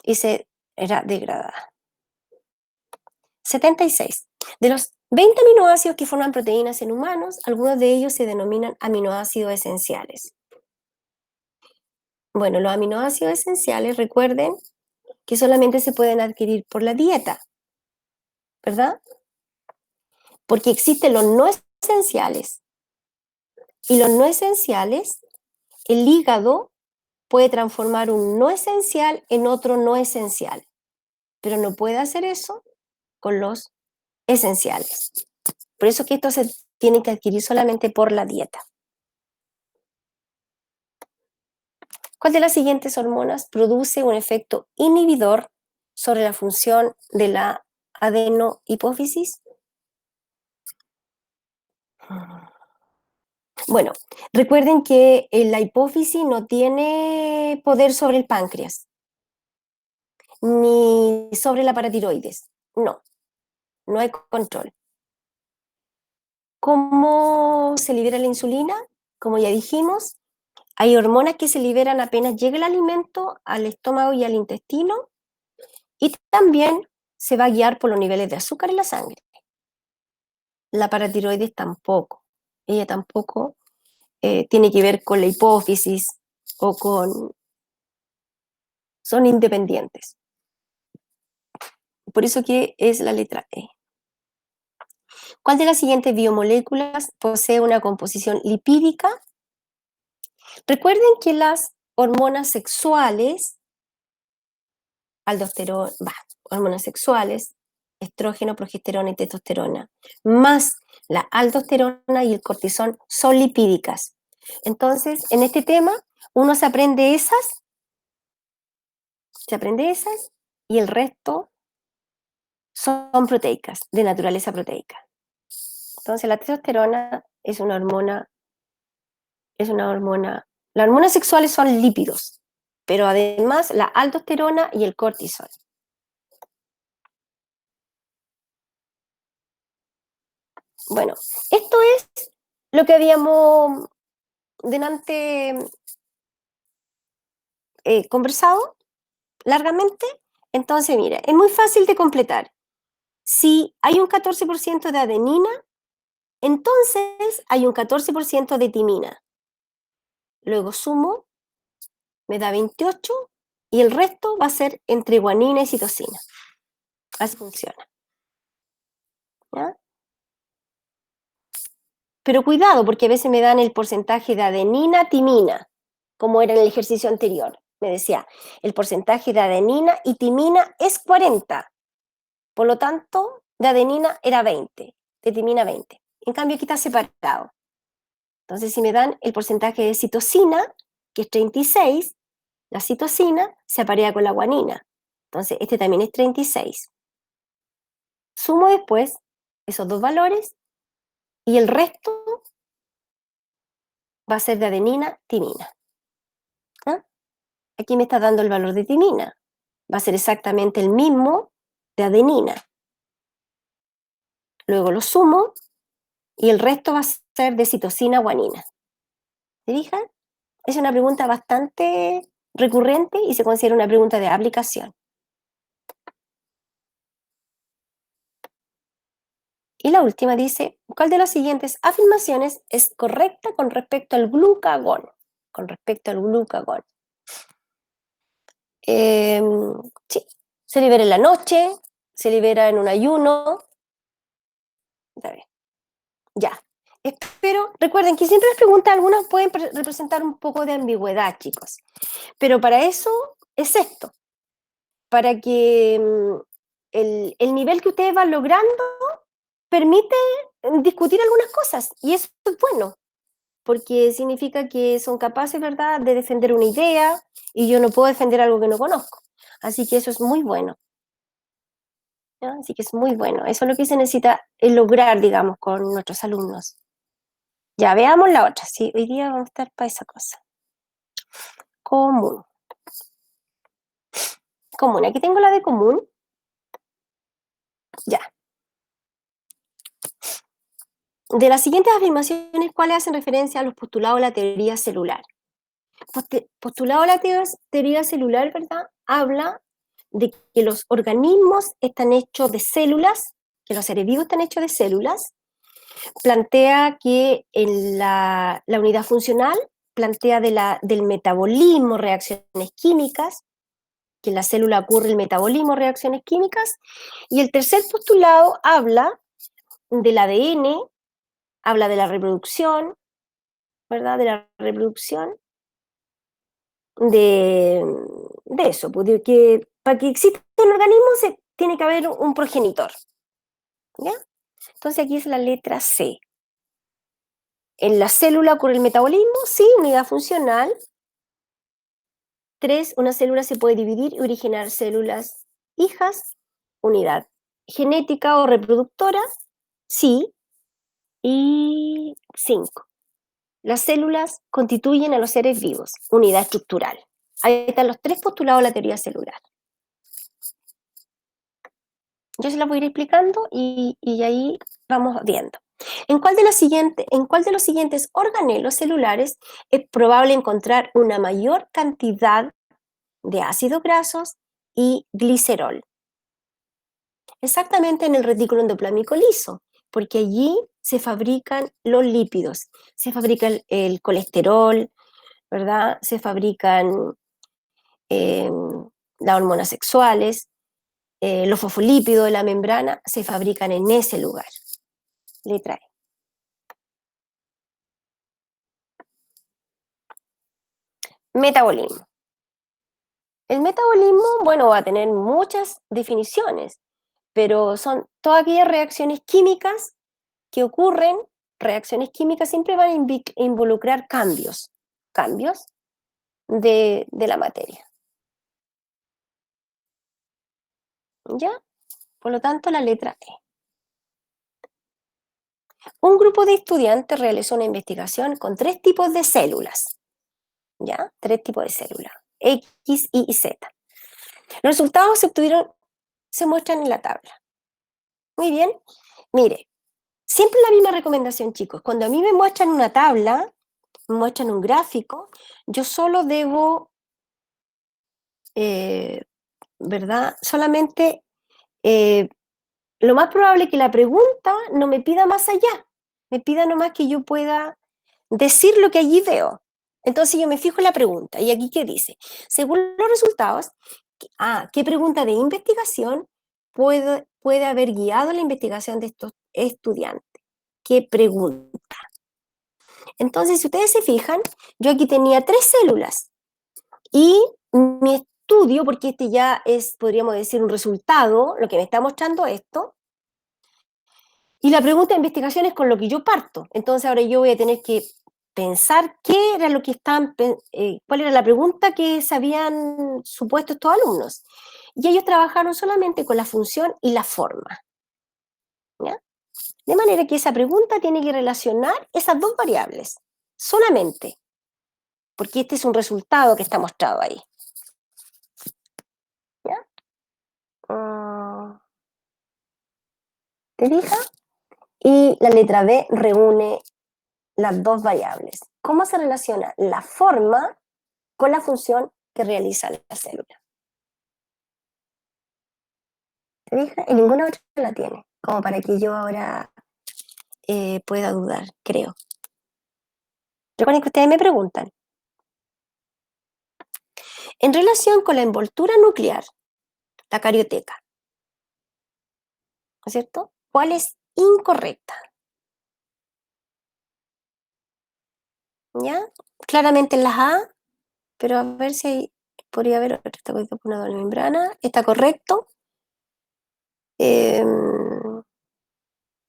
Y se era degradada. 76. De los 20 aminoácidos que forman proteínas en humanos, algunos de ellos se denominan aminoácidos esenciales. Bueno, los aminoácidos esenciales, recuerden que solamente se pueden adquirir por la dieta, ¿verdad? Porque existen los no esenciales. Y los no esenciales, el hígado puede transformar un no esencial en otro no esencial, pero no puede hacer eso con los esenciales. Por eso que esto se tiene que adquirir solamente por la dieta. ¿Cuál de las siguientes hormonas produce un efecto inhibidor sobre la función de la adenohipófisis? Bueno, recuerden que la hipófisis no tiene poder sobre el páncreas, ni sobre la paratiroides. No hay control. ¿Cómo se libera la insulina? Como ya dijimos, hay hormonas que se liberan apenas llega el alimento al estómago y al intestino, y también se va a guiar por los niveles de azúcar en la sangre. La paratiroides tampoco. Ella tampoco tiene que ver con la hipófisis o con... son independientes. Por eso que es la letra E. ¿Cuál de las siguientes biomoléculas posee una composición lipídica? Recuerden que las hormonas sexuales, hormonas sexuales, estrógeno, progesterona y testosterona, más la aldosterona y el cortisol son lipídicas. Entonces, en este tema, uno se aprende esas y el resto son proteicas, de naturaleza proteica. Entonces, la testosterona es una hormona, las hormonas sexuales son lípidos, pero además la aldosterona y el cortisol. Bueno, esto es lo que habíamos delante conversado largamente. Entonces, mira, es muy fácil de completar. Si hay un 14% de adenina, entonces hay un 14% de timina. Luego sumo, me da 28 y el resto va a ser entre guanina y citosina. Así funciona. ¿Ya? Pero cuidado, porque a veces me dan el porcentaje de adenina, timina, como era en el ejercicio anterior. Me decía, el porcentaje de adenina y timina es 40. Por lo tanto, de adenina era 20, de timina 20. En cambio, aquí está separado. Entonces, si me dan el porcentaje de citosina, que es 36, la citosina se aparea con la guanina. Entonces, este también es 36. Sumo después esos dos valores y el resto va a ser de adenina, timina. ¿Ah? Aquí me está dando el valor de timina. Va a ser exactamente el mismo de adenina. Luego lo sumo y el resto va a ser de citosina, guanina. ¿Se fijan? Es una pregunta bastante recurrente y se considera una pregunta de aplicación. Y la última dice, ¿cuál de las siguientes afirmaciones es correcta con respecto al glucagón? Con respecto al glucagón. Sí, se libera en la noche, se libera en un ayuno. Ya. Pero recuerden que siempre las preguntas, algunas pueden representar un poco de ambigüedad, chicos. Pero para eso es esto. Para que el nivel que ustedes van logrando permite discutir algunas cosas. Y eso es bueno. Porque significa que son capaces, ¿verdad?, de defender una idea y yo no puedo defender algo que no conozco. Así que eso es muy bueno. ¿Ya? Así que es muy bueno. Eso es lo que se necesita lograr, digamos, con nuestros alumnos. Ya, veamos la otra. Sí, hoy día vamos a estar para esa cosa. Común. Común. Aquí tengo la de común. Ya. De las siguientes afirmaciones, ¿cuáles hacen referencia a los postulados de la teoría celular? Postulado de la teoría celular, ¿verdad? Habla de que los organismos están hechos de células, que los seres vivos están hechos de células. Plantea que en la unidad funcional, plantea del metabolismo, reacciones químicas, que en la célula ocurre el metabolismo, reacciones químicas. Y el tercer postulado habla del ADN, habla de la reproducción, ¿verdad? De la reproducción, de eso, pues, que para que exista un organismo tiene que haber un progenitor. ¿Ya? Entonces aquí es la letra C. En la célula ocurre el metabolismo, sí, unidad funcional. 3, una célula se puede dividir y originar células hijas, unidad genética o reproductora, sí. Y 5, las células constituyen a los seres vivos, unidad estructural. Ahí están los 3 postulados de la teoría celular. Yo se las voy a ir explicando y ahí vamos viendo. ¿En cuál de los siguientes organelos celulares es probable encontrar una mayor cantidad de ácidos grasos y glicerol? Exactamente en el retículo endoplasmico liso, porque allí se fabrican los lípidos, se fabrica el colesterol, ¿verdad? Se fabrican las hormonas sexuales, los fosfolípidos de la membrana se fabrican en ese lugar. Letra E. Metabolismo. El metabolismo, bueno, va a tener muchas definiciones, pero son todas aquellas reacciones químicas que ocurren. Reacciones químicas siempre van a involucrar cambios de la materia. ¿Ya? Por lo tanto, la letra E. Un grupo de estudiantes realizó una investigación con 3 tipos de células. ¿Ya? 3 tipos de células. X, Y y Z. Los resultados se muestran en la tabla. Muy bien. Mire, siempre la misma recomendación, chicos. Cuando a mí me muestran una tabla, me muestran un gráfico, yo solo debo, ¿verdad? Solamente, lo más probable es que la pregunta no me pida más allá, me pida nomás que yo pueda decir lo que allí veo. Entonces yo me fijo en la pregunta, y aquí ¿qué dice? Según los resultados, ¿qué pregunta de investigación puede haber guiado la investigación de estos estudiantes? ¿Qué pregunta? Entonces, si ustedes se fijan, yo aquí tenía 3 células, y mi estudio, porque este ya es, podríamos decir, un resultado, lo que me está mostrando esto, y la pregunta de investigación es con lo que yo parto. Entonces ahora yo voy a tener que pensar qué era lo que cuál era la pregunta que se habían supuesto estos alumnos. Y ellos trabajaron solamente con la función y la forma. ¿Ya? De manera que esa pregunta tiene que relacionar esas 2 variables, solamente, porque este es un resultado que está mostrado ahí. ¿Ya? ¿Te fijas? Y la letra B reúne las 2 variables. ¿Cómo se relaciona la forma con la función que realiza la célula? ¿Te fijas? En ninguna otra la tiene, como para que yo ahora pueda dudar, creo. Recuerden que ustedes me preguntan. En relación con la envoltura nuclear, la carioteca, ¿no es cierto? ¿Cuál es incorrecta? ¿Ya? Claramente en las A, pero a ver si podría haber otra. Está conectada por una doble membrana. ¿Está correcto?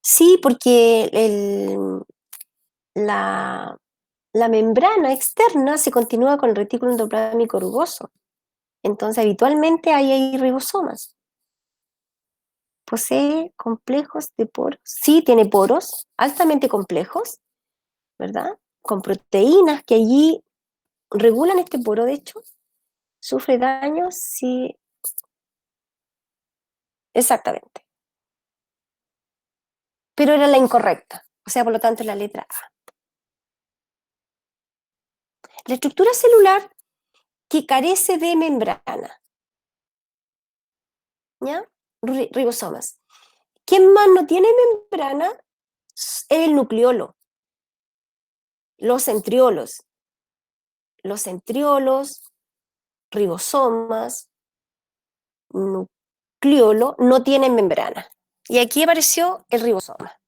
Sí, porque la membrana externa se continúa con el retículo endoplasmático rugoso. Entonces, habitualmente hay ribosomas. Posee complejos de poros. Sí, tiene poros altamente complejos, ¿verdad? Con proteínas que allí regulan este poro, de hecho. Sufre daños, sí. Exactamente. Pero era la incorrecta. O sea, por lo tanto, la letra A. La estructura celular que carece de membrana. ¿Ya? Ribosomas. ¿Quién más no tiene membrana? Es el nucleolo. Los centriolos. Los centriolos, ribosomas, nucleolo, no tienen membrana. Y aquí apareció el ribosoma.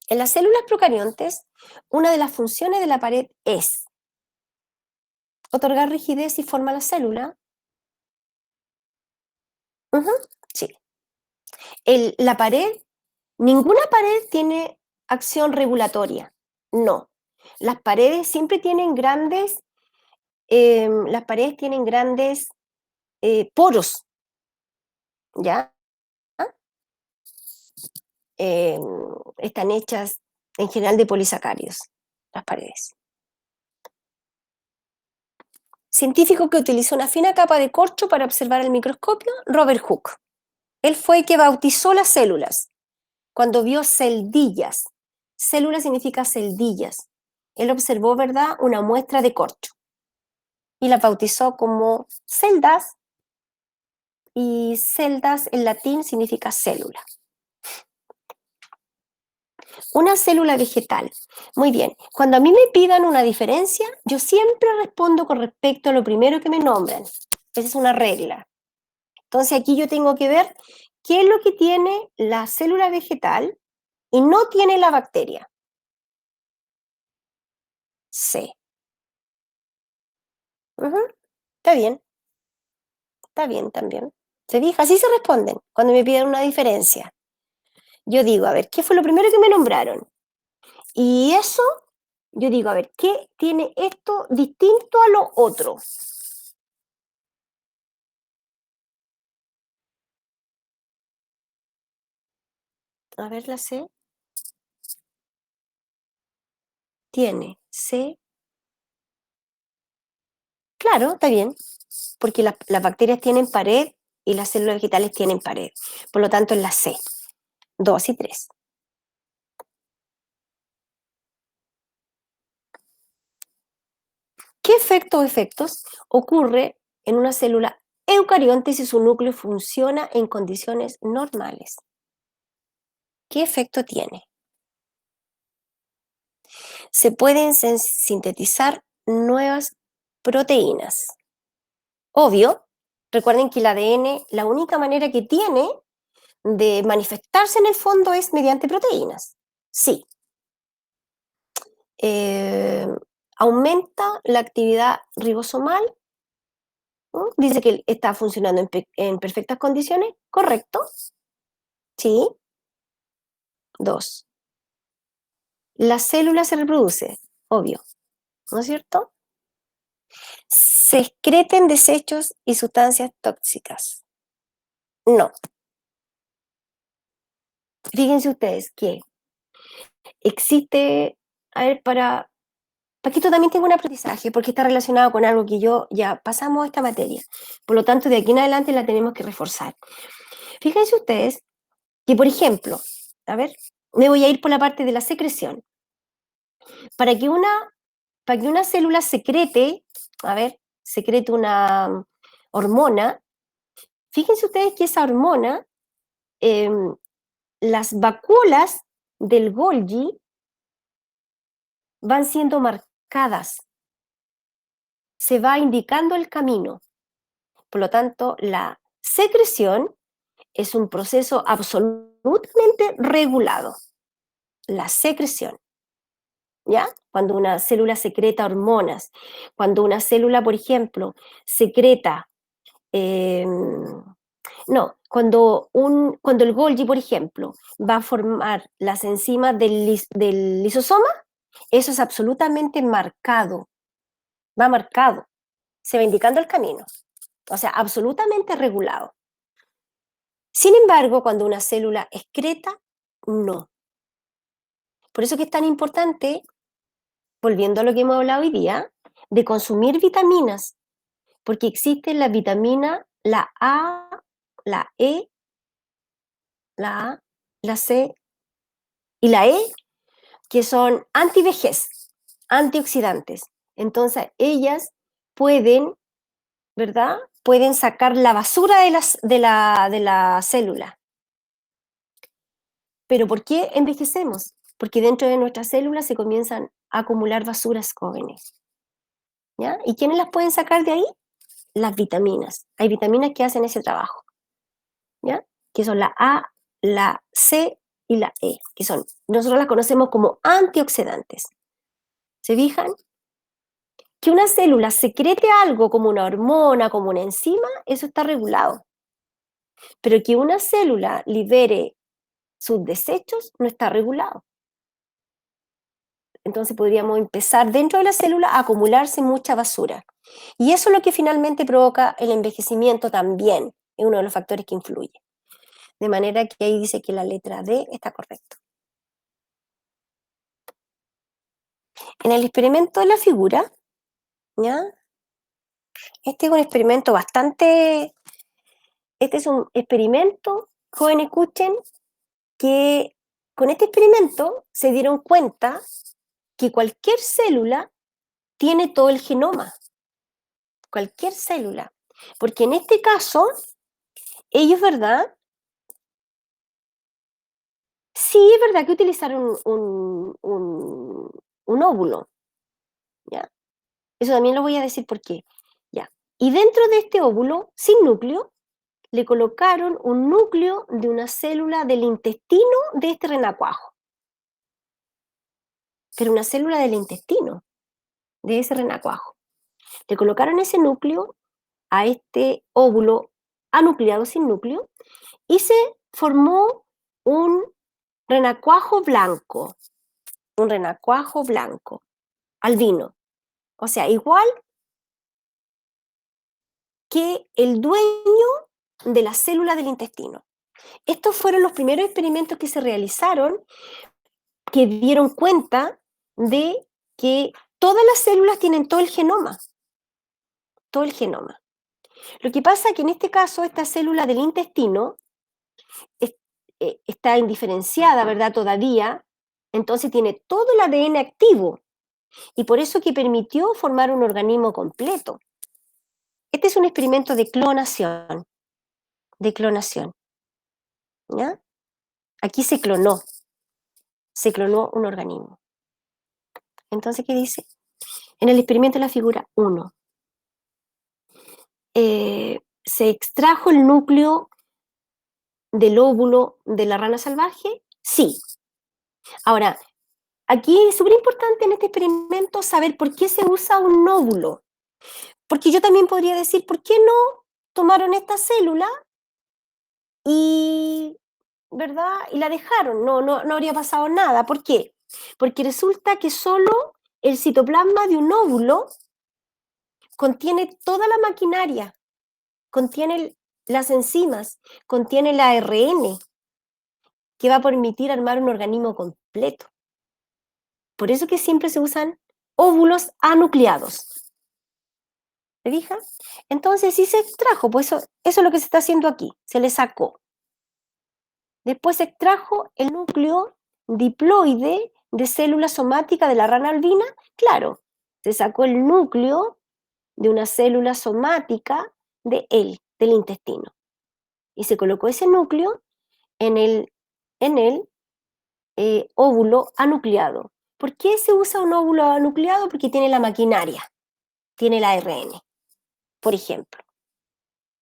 En las células procariontes, una de las funciones de la pared es otorgar rigidez y forma a la célula. Sí. La pared, ninguna pared tiene acción regulatoria. No. Las paredes siempre tienen grandes, poros. ¿Ya? Están hechas en general de polisacáridos, las paredes. Científico que utilizó una fina capa de corcho para observar el microscopio, Robert Hooke. Él fue el que bautizó las células cuando vio celdillas. Célula significa celdillas. Él observó, ¿verdad?, una muestra de corcho y las bautizó como celdas, y celdas en latín significa célula. Una célula vegetal. Muy bien. Cuando a mí me pidan una diferencia, yo siempre respondo con respecto a lo primero que me nombran. Esa es una regla. Entonces aquí yo tengo que ver qué es lo que tiene la célula vegetal y no tiene la bacteria. C. Está bien. Está bien también. ¿Se fija? Así se responden cuando me piden una diferencia. Yo digo, a ver, ¿qué fue lo primero que me nombraron? Y eso, yo digo, a ver, ¿qué tiene esto distinto a lo otro? A ver, la C. Tiene C. Claro, está bien, porque las bacterias tienen pared y las células vegetales tienen pared. Por lo tanto, es la C. 2 y 3. ¿Qué efecto o efectos ocurre en una célula eucarionte si su núcleo funciona en condiciones normales? ¿Qué efecto tiene? Se pueden sintetizar nuevas proteínas. Obvio, recuerden que el ADN, la única manera que tiene de manifestarse en el fondo es mediante proteínas. Sí. Aumenta la actividad ribosomal. Dice que está funcionando en perfectas condiciones. ¿Correcto? Sí. 2. La célula se reproduce. Obvio. ¿No es cierto? Se excreten desechos y sustancias tóxicas. No. Fíjense ustedes que existe, a ver, para que esto también tenga un aprendizaje, porque está relacionado con algo que yo ya pasamos esta materia. Por lo tanto, de aquí en adelante la tenemos que reforzar. Fíjense ustedes que, por ejemplo, a ver, me voy a ir por la parte de la secreción. Para que una célula secrete, a ver, secrete una hormona, fíjense ustedes que esa hormona, las vacuolas del Golgi van siendo marcadas. Se va indicando el camino. Por lo tanto, la secreción es un proceso absolutamente regulado. La secreción. ¿Ya? Cuando una célula secreta hormonas, cuando una célula, por ejemplo, secreta, cuando el Golgi, por ejemplo, va a formar las enzimas del lisosoma, eso es absolutamente marcado, va marcado, se va indicando el camino, o sea, absolutamente regulado. Sin embargo, cuando una célula excreta, no. Por eso que es tan importante, volviendo a lo que hemos hablado hoy día, de consumir vitaminas, porque existen las vitaminas, la A, la E, la A, la C y la E, que son antivejez, antioxidantes. Entonces, ellas pueden, ¿verdad? Pueden sacar la basura de la célula. ¿Pero por qué envejecemos? Porque dentro de nuestras células se comienzan a acumular basuras jóvenes. ¿Ya? ¿Y quiénes las pueden sacar de ahí? Las vitaminas. Hay vitaminas que hacen ese trabajo. ¿Ya? Que son la A, la C y la E, que son, nosotros las conocemos como antioxidantes. ¿Se fijan? Que una célula secrete algo como una hormona, como una enzima, eso está regulado. Pero que una célula libere sus desechos no está regulado. Entonces podríamos empezar dentro de la célula a acumularse mucha basura. Y eso es lo que finalmente provoca el envejecimiento también, es uno de los factores que influye. De manera que ahí dice que la letra D está correcta. En el experimento de la figura, ¿ya? Este es un experimento jóvenes, escuchen, que con este experimento se dieron cuenta que cualquier célula tiene todo el genoma. Cualquier célula. Porque en este caso, ellos, ¿verdad?, Sí, es verdad que utilizaron un óvulo, ¿ya? Eso también lo voy a decir por qué, ¿ya? Y dentro de este óvulo, sin núcleo, le colocaron un núcleo de una célula del intestino de este renacuajo. Pero una célula del intestino de ese renacuajo. Le colocaron ese núcleo a este óvulo anucleado sin núcleo y se formó un renacuajo blanco, albino. O sea, igual que el dueño de la célula del intestino. Estos fueron los primeros experimentos que se realizaron que dieron cuenta de que todas las células tienen todo el genoma. Todo el genoma. Lo que pasa es que en este caso, esta célula del intestino está indiferenciada, ¿verdad? Todavía, entonces tiene todo el ADN activo y por eso que permitió formar un organismo completo. Este es un experimento de clonación, ¿ya? Aquí se clonó un organismo. Entonces, ¿qué dice? En el experimento de la figura 1, se extrajo el núcleo del óvulo de la rana salvaje, sí. Ahora, aquí es súper importante en este experimento saber por qué se usa un óvulo. Porque yo también podría decir, ¿por qué no tomaron esta célula y, ¿verdad? Y la dejaron? No habría pasado nada. ¿Por qué? Porque resulta que solo el citoplasma de un óvulo contiene toda la maquinaria, contiene las enzimas, contiene el ARN, que va a permitir armar un organismo completo. Por eso que siempre se usan óvulos anucleados. ¿Te fijas? Entonces, sí se extrajo, pues eso es lo que se está haciendo aquí, se le sacó. Después se extrajo el núcleo diploide de célula somática de la rana albina, claro, se sacó el núcleo de una célula somática del intestino. Y se colocó ese núcleo en el óvulo anucleado. ¿Por qué se usa un óvulo anucleado? Porque tiene la maquinaria, tiene el ARN, por ejemplo.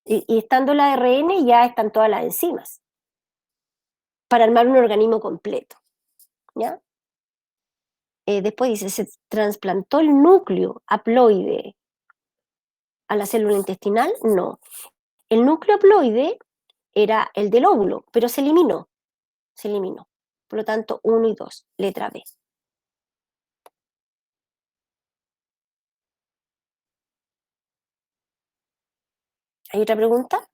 Y estando el ARN ya están todas las enzimas para armar un organismo completo, ¿ya? Después dice, se trasplantó el núcleo haploide a la célula intestinal. No. El núcleo haploide era el del óvulo, pero se eliminó. Por lo tanto, 1 y 2, letra B. ¿Hay otra pregunta?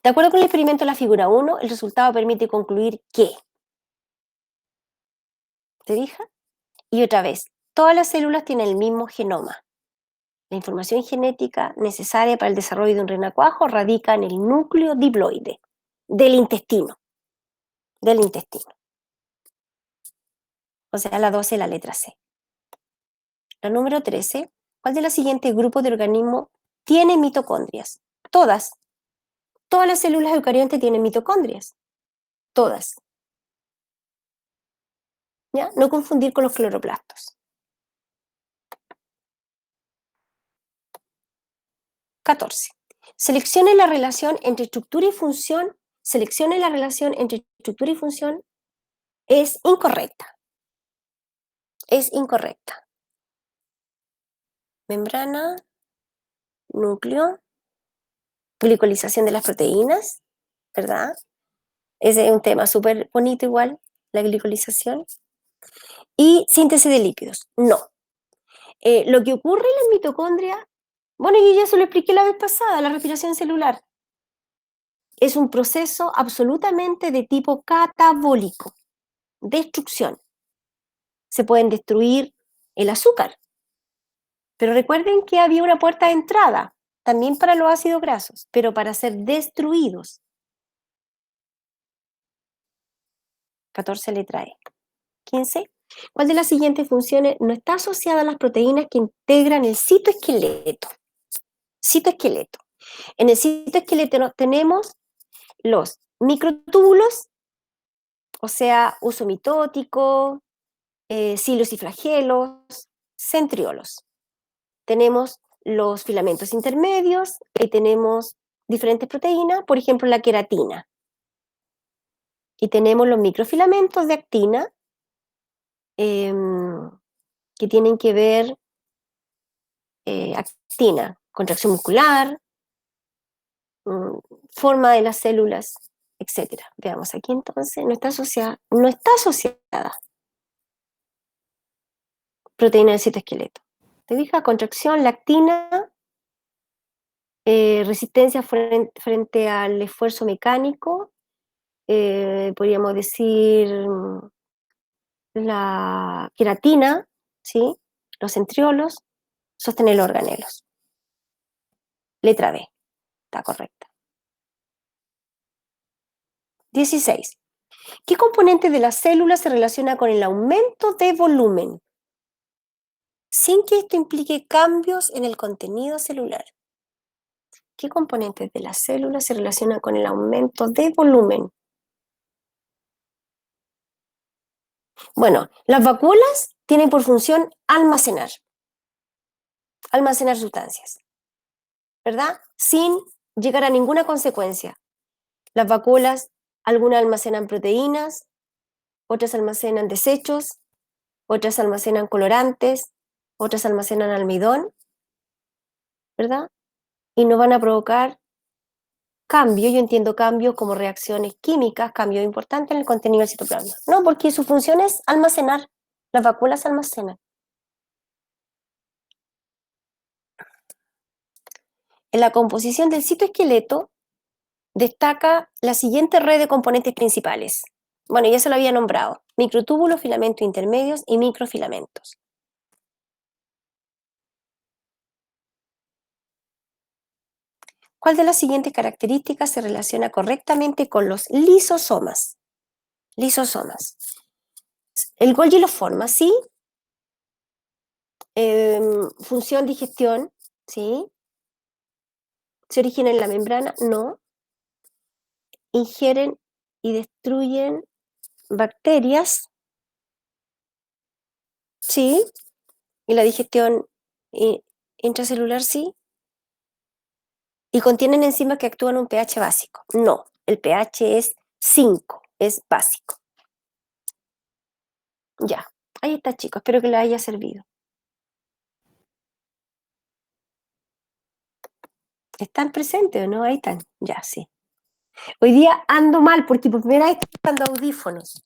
De acuerdo con el experimento de la figura 1, el resultado permite concluir que, ¿te fijas? Y otra vez, todas las células tienen el mismo genoma. La información genética necesaria para el desarrollo de un renacuajo radica en el núcleo diploide del intestino. O sea, la 12, la letra C. La número 13, ¿cuál de los siguientes grupos de organismos tiene mitocondrias? Todas. Todas las células eucariontes tienen mitocondrias. Todas. ¿Ya? No confundir con los cloroplastos. 14. Seleccione la relación entre estructura y función. Seleccione la relación entre estructura y función. Es incorrecta. Es incorrecta. Membrana, núcleo, glicolización de las proteínas, ¿verdad? Ese es un tema súper bonito igual, la glicolización. Y síntesis de lípidos. No. Lo que ocurre en las mitocondrias, bueno, yo ya se lo expliqué la vez pasada, la respiración celular. Es un proceso absolutamente de tipo catabólico, destrucción. Se pueden destruir el azúcar, pero recuerden que había una puerta de entrada, también para los ácidos grasos, pero para ser destruidos. 14, letra E. 15. ¿Cuál de las siguientes funciones no está asociada a las proteínas que integran el citoesqueleto? Citoesqueleto. En el citoesqueleto tenemos los microtúbulos, o sea, uso mitótico, cilios y flagelos, centriolos. Tenemos los filamentos intermedios, y tenemos diferentes proteínas, por ejemplo, la queratina. Y tenemos los microfilamentos de actina, que tienen que ver actina, contracción muscular, forma de las células, etc. Veamos aquí entonces, no está asociada proteína del citoesqueleto. ¿Te fijas? Contracción, lactina, resistencia frente al esfuerzo mecánico, podríamos decir la queratina, ¿sí? Los centriolos, sostener los organelos. Letra B, está correcta. 16. ¿Qué componente de la célula se relaciona con el aumento de volumen, sin que esto implique cambios en el contenido celular? ¿Qué componentes de la célula se relacionan con el aumento de volumen? Bueno, las vacuolas tienen por función almacenar sustancias, ¿verdad? Sin llegar a ninguna consecuencia. Las vacuolas, algunas almacenan proteínas, otras almacenan desechos, otras almacenan colorantes, otras almacenan almidón, ¿verdad? Y no van a provocar cambio, yo entiendo cambio como reacciones químicas, cambio importante en el contenido del citoplasma. No, porque su función es almacenar, las vacuolas almacenan. En la composición del citoesqueleto destaca la siguiente red de componentes principales. Bueno, ya se lo había nombrado: microtúbulos, filamentos intermedios y microfilamentos. ¿Cuál de las siguientes características se relaciona correctamente con los lisosomas? Lisosomas. El Golgi los forma, ¿sí? Función digestión, ¿sí? ¿Se origina en la membrana? No. Ingieren y destruyen bacterias, ¿sí? Y la digestión intracelular, sí. ¿Y contienen enzimas que actúan a un pH básico? No, el pH es 5, es básico. Ya, ahí está, chicos, espero que les haya servido. ¿Están presentes o no? Ahí están, ya, sí. Hoy día ando mal porque por primera vez estoy usando audífonos.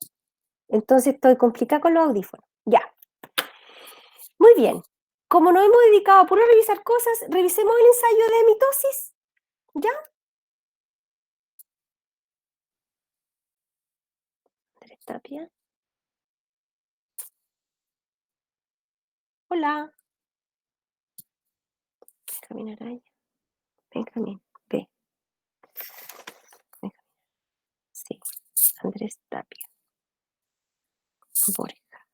Entonces estoy complicada con los audífonos. Ya. Muy bien. Como nos hemos dedicado a puro revisar cosas, revisemos el ensayo de mitosis. ¿Ya? Andrés Tapia. Hola. Benjamín Araya. Benjamín. B. Benjamín. Sí. Andrés Tapia. Borja.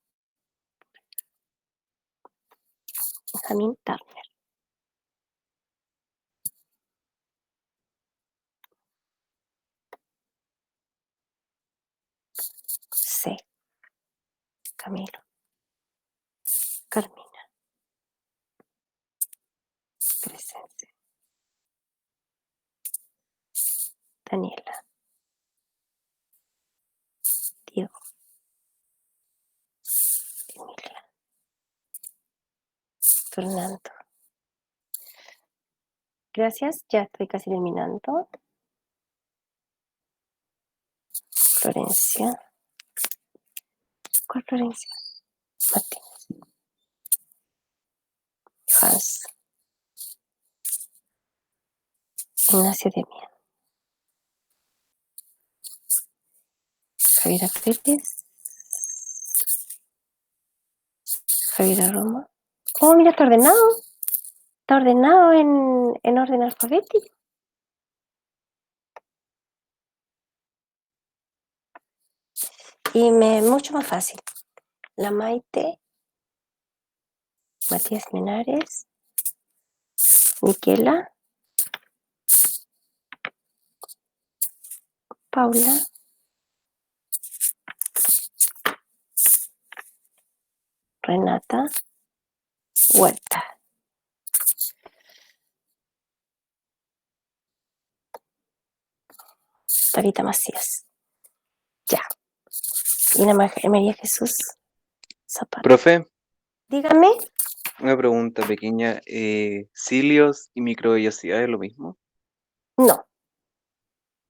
Benjamín Turner. C. Camilo. Carmina. Crescense. Daniela. Diego. Emilia. Fernando. Gracias, ya estoy casi terminando. Florencia. ¿Cuál Florencia? Martínez. Hans. Ignacio de Mía. Javiera Pérez. Javiera Roma. Oh, mira, está ordenado. Está ordenado en orden alfabético. Y mucho más fácil. La Maite. Matías Menares. Miquela. Paula. Renata Huerta. Rita Macías. Ya. Y María Jesús Zapata. Profe, Dígame. una pregunta pequeña. ¿Cilios y microvellosidad es lo mismo? No,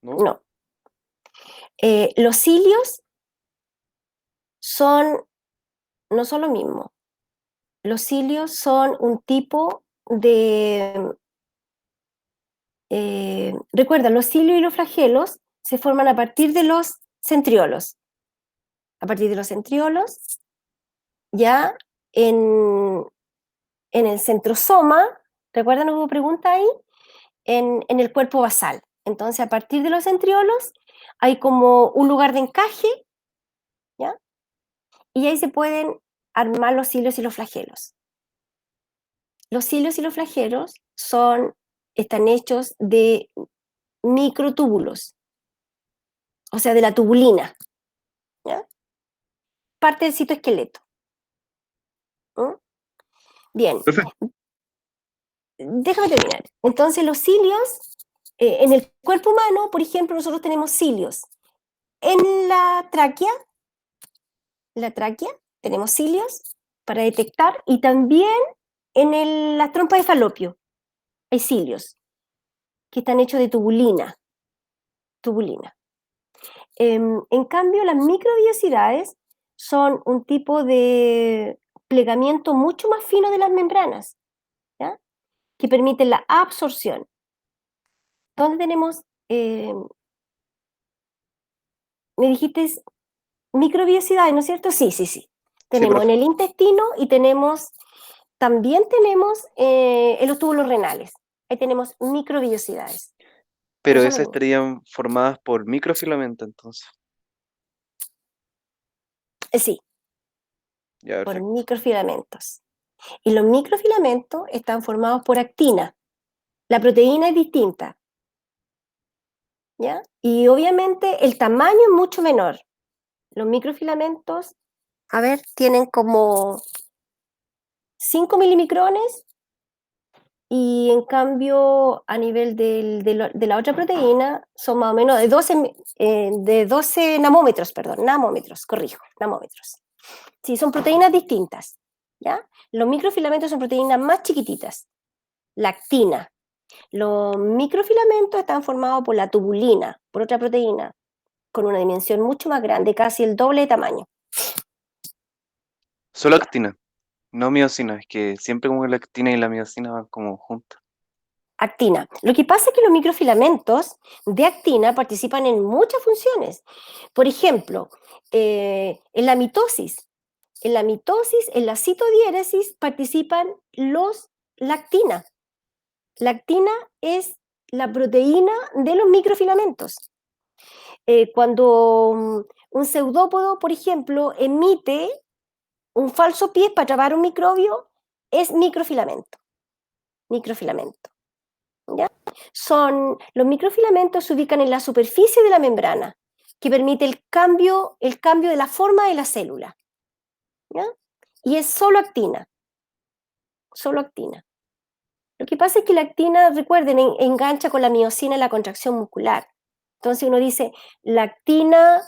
¿No? no. Los cilios no son lo mismo. Los cilios son un tipo de... recuerda, los cilios y los flagelos se forman a partir de los centriolos. A partir de los centriolos, ya en el centrosoma, ¿recuerdan? Hubo pregunta ahí, en el cuerpo basal. Entonces, a partir de los centriolos, hay como un lugar de encaje, ¿ya? Y ahí se pueden armar los cilios y los flagelos. Los cilios y los flagelos están hechos de microtúbulos, o sea, de la tubulina, ¿ya? Parte del citoesqueleto. ¿Mm? Bien. Profe, Déjame terminar. Entonces, los cilios, en el cuerpo humano, por ejemplo, nosotros tenemos cilios. En la tráquea tenemos cilios para detectar, y también en las trompas de falopio hay cilios que están hechos de tubulina. En cambio, las microvellosidades son un tipo de plegamiento mucho más fino de las membranas, ¿ya? Que permiten la absorción. ¿Dónde tenemos? Me dijiste microvellosidades, ¿no es cierto? Sí. Tenemos profe. en el intestino y también tenemos en los túbulos renales. Ahí tenemos microvellosidades. Pero Eso esas mismo. estarían formadas por microfilamentos, entonces. Sí, Ya, por perfecto. microfilamentos. Y los microfilamentos están formados por actina. La proteína es distinta, ¿ya? Y obviamente el tamaño es mucho menor. Los microfilamentos, a ver, tienen como 5 milimicrones, y en cambio a nivel de la otra proteína son más o menos de 12 namómetros, corrijo, namómetros. Sí, son proteínas distintas, ¿ya? Los microfilamentos son proteínas más chiquititas, la actina. Los microfilamentos están formados por la tubulina, por otra proteína, con una dimensión mucho más grande, casi el doble de tamaño. Solo Ya. actina, no miosina. Es que siempre como que la actina y la miosina van como juntas. Actina. Lo que pasa es que los microfilamentos de actina participan en muchas funciones. Por ejemplo, en la mitosis, en la citodiéresis participan la actina. La actina es la proteína de los microfilamentos. Cuando un pseudópodo, por ejemplo, emite un falso pie para atrapar un microbio, es microfilamento. ¿Ya? Los microfilamentos se ubican en la superficie de la membrana, que permite el cambio de la forma de la célula, ¿ya? Y es solo actina. Lo que pasa es que la actina, recuerden, engancha con la miosina en la contracción muscular. Entonces uno dice, la actina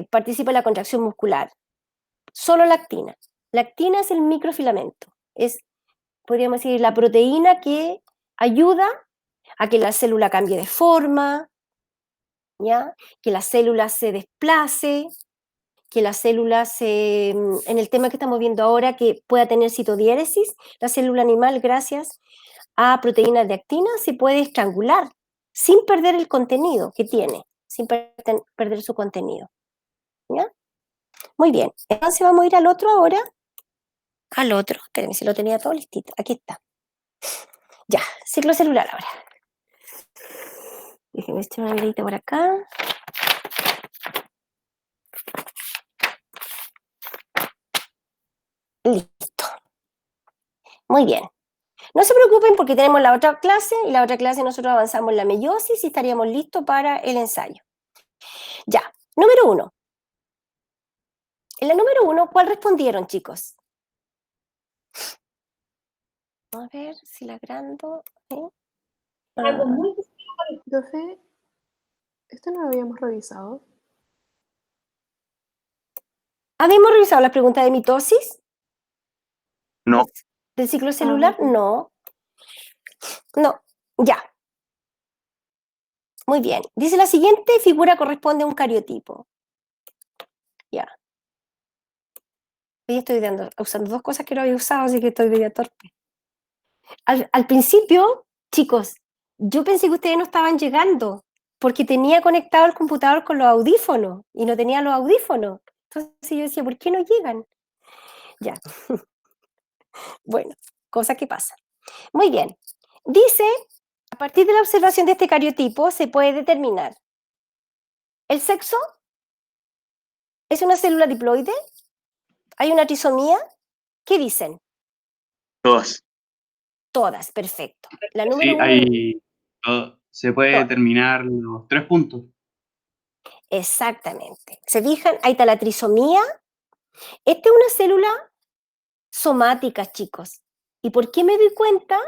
participa en la contracción muscular. Solo la actina. La actina es el microfilamento. Podríamos decir, la proteína que ayuda a que la célula cambie de forma, ¿ya? Que la célula se desplace, que la célula en el tema que estamos viendo ahora, que pueda tener citodiéresis, la célula animal, gracias a proteínas de actina, se puede estrangular sin perder el contenido que tiene, sin perder su contenido, ¿ya? Muy bien, entonces vamos a ir al otro ahora. Espérenme, si lo tenía todo listito, aquí está. Ya, ciclo celular ahora. Déjenme echar una miradita por acá. Listo. Muy bien. No se preocupen porque tenemos la otra clase, y la otra clase nosotros avanzamos en la meiosis y estaríamos listos para el ensayo. Ya, número 1. En la número 1, ¿cuál respondieron, chicos? A ver si la agrando. Algo muy profe, esto no lo habíamos revisado. ¿Habíamos revisado la pregunta de mitosis? No. ¿Del ciclo celular? ok. No. No, ya. Muy bien. Dice la siguiente figura corresponde a un cariotipo. Ya. Hoy estoy usando dos cosas que no había usado, así que estoy media torpe. Al principio, chicos, yo pensé que ustedes no estaban llegando porque tenía conectado el computador con los audífonos y no tenía los audífonos. Entonces yo decía, ¿por qué no llegan? Ya. Bueno, cosas que pasan. Muy bien. Dice, a partir de la observación de este cariotipo se puede determinar el sexo. ¿Es una célula diploide? ¿Hay una trisomía? ¿Qué dicen? Todas. Todas, perfecto. La número Sí, uno, se puede todas. determinar los 3 puntos. Exactamente. ¿Se fijan? Ahí está la trisomía. Esta es una célula somática, chicos. ¿Y por qué me doy cuenta?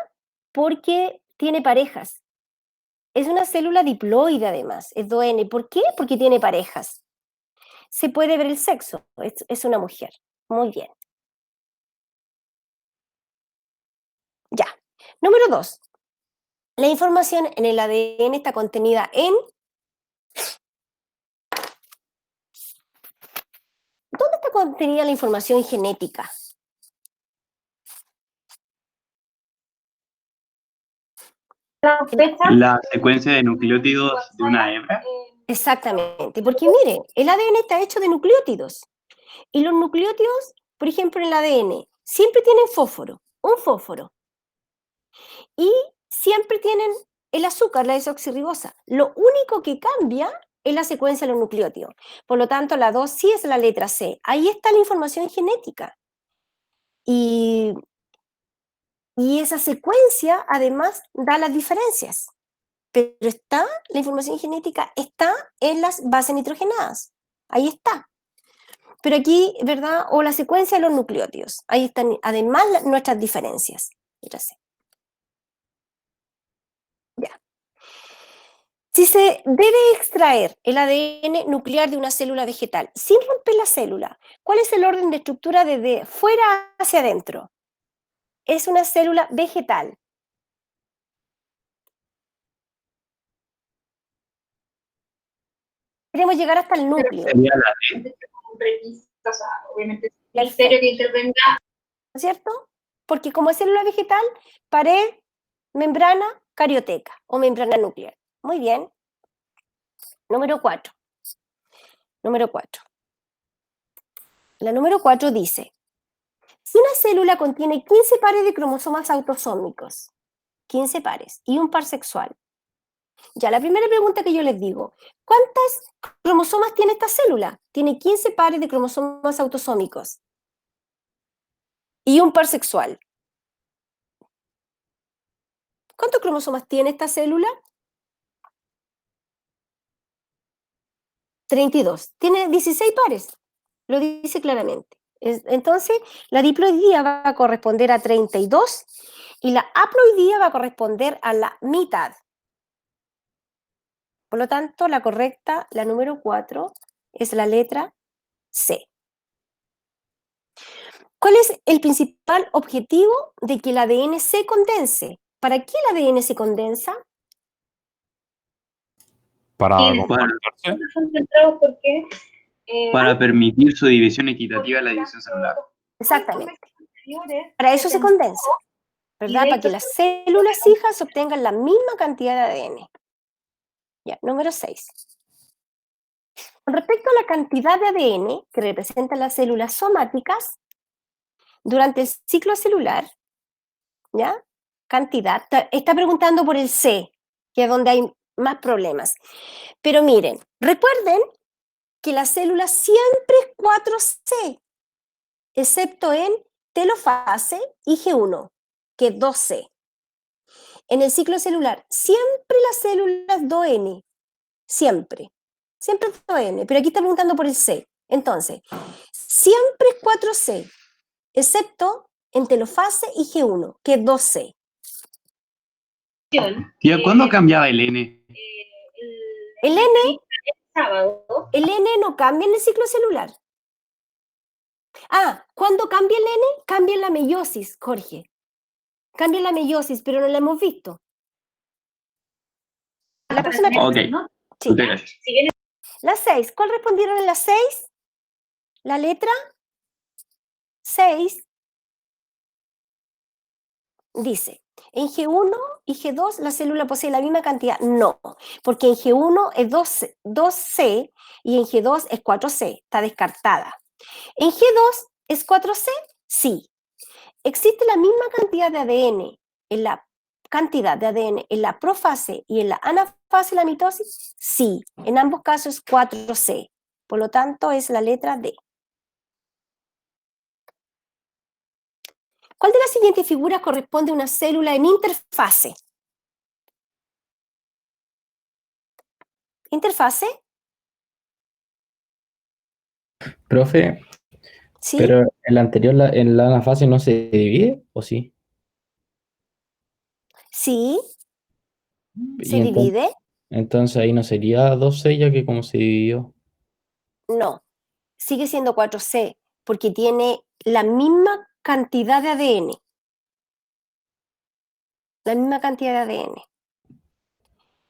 Porque tiene parejas. Es una célula diploide, además. Es 2N. ¿Por qué? Porque tiene parejas. Se puede ver el sexo. Es una mujer. Muy bien. Ya. Número 2. La información en el ADN está contenida en... ¿Dónde está contenida la información genética? La secuencia de nucleótidos de una hebra. Exactamente, porque miren, el ADN está hecho de nucleótidos. Y los nucleótidos, por ejemplo, en el ADN, siempre tienen fósforo, un fósforo. Y siempre tienen el azúcar, la desoxirribosa. Lo único que cambia es la secuencia de los nucleótidos. Por lo tanto, la 2 sí es la letra C. Ahí está la información genética. Y esa secuencia, además, da las diferencias. Pero la información genética está en las bases nitrogenadas. Ahí está. Pero aquí, ¿verdad? O la secuencia de los nucleótidos. Ahí están, además, nuestras diferencias. Fíjate. Ya. Si se debe extraer el ADN nuclear de una célula vegetal sin romper la célula, ¿cuál es el orden de estructura desde fuera hacia adentro? Es una célula vegetal. Queremos llegar hasta el núcleo. Sería la D. O sea, obviamente, el ministerio que intervenga. ¿No es cierto? Porque como es célula vegetal, pared, membrana, carioteca o membrana nuclear. Muy bien. Número 4. Número 4. La número 4 dice, si una célula contiene 15 pares de cromosomas autosómicos, 15 pares, y un par sexual. Ya, la primera pregunta que yo les digo, ¿cuántas cromosomas tiene esta célula? Tiene 15 pares de cromosomas autosómicos y un par sexual. ¿Cuántos cromosomas tiene esta célula? 32. Tiene 16 pares, lo dice claramente. Entonces, la diploidía va a corresponder a 32 y la haploidía va a corresponder a la mitad. Por lo tanto, la correcta, la número 4, es la letra C. ¿Cuál es el principal objetivo de que el ADN se condense? ¿Para qué el ADN se condensa? Para Sí, compactarse. Porque, Para permitir su división equitativa en la división celular. Exactamente. Para eso se condensa, ¿verdad? Para que las células hijas obtengan la misma cantidad de ADN. Ya, número 6. Con respecto a la cantidad de ADN que representan las células somáticas, durante el ciclo celular, ¿ya? Cantidad, está preguntando por el C, que es donde hay más problemas. Pero miren, recuerden que la célula siempre es 4C, excepto en telofase y G1, que es 2C. En el ciclo celular, siempre la célula es 2N, siempre es 2N, pero aquí está preguntando por el C. Entonces, siempre es 4C, excepto en telofase y G1, que es 2C. Tía, ¿cuándo cambiaba el N? El N, Sábado. el N no cambia en el ciclo celular. Ah, ¿cuándo cambia el N? Cambia en la meiosis, Jorge. Cambia en la meiosis, pero no la hemos visto. La próxima. Ok, Sí. muchas gracias. Si viene La 6. ¿Cuál respondieron en la 6? La letra 6 dice, en G1 y G2 la célula posee la misma cantidad. No, porque en G1 es 2C y en G2 es 4C. Está descartada. En G2 es 4C, sí. ¿Existe la misma cantidad de ADN en la profase y en la anafase de la mitosis? Sí, en ambos casos es 4C. Por lo tanto, es la letra D. ¿Cuál de las siguientes figuras corresponde a una célula en interfase? ¿Interfase? Profe, ¿Sí? pero en la anterior, en la anafase no se divide, ¿o sí? ¿Sí? Y ¿Se divide? entonces ahí no sería 2C, ya que como se dividió. No. Sigue siendo 4C, porque tiene la misma cantidad de ADN. La misma cantidad de ADN.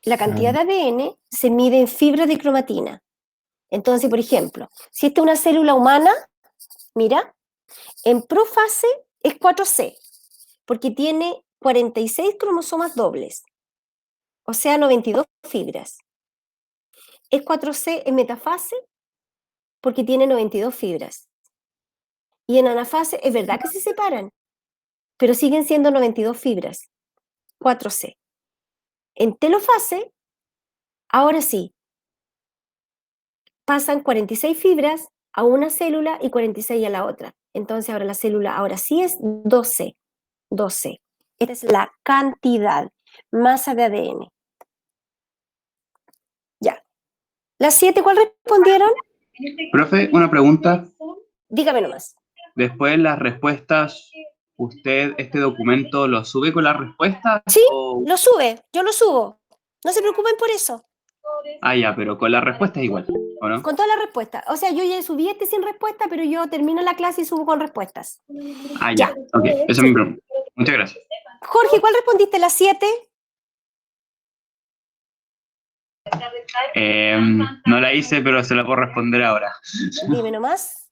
La cantidad de ADN se mide en fibras de cromatina. Entonces, por ejemplo, si esta es una célula humana, mira, en profase es 4C, porque tiene 46 cromosomas dobles, o sea, 92 fibras. Es 4C en metafase, porque tiene 92 fibras. Y en anafase es verdad que se separan, pero siguen siendo 92 fibras, 4C. En telofase, ahora sí, pasan 46 fibras a una célula y 46 a la otra. Entonces ahora la célula ahora sí es 12. 12. Esta es la cantidad, masa de ADN. Ya. ¿Las 7 cuál respondieron? Profe, una pregunta. Dígame nomás. Después las respuestas, ¿usted este documento lo sube con las respuestas? Sí, o- lo sube, yo lo subo. No se preocupen por eso. Ah, ya, pero con las respuestas igual, ¿o no? Con todas las respuestas. O sea, yo ya subí este sin respuesta, pero yo termino la clase y subo con respuestas. Ah, ya, ok, esa es mi pregunta. Muchas gracias. Jorge, ¿cuál respondiste? ¿Las 7? No la hice, pero se la puedo responder ahora. Dime nomás.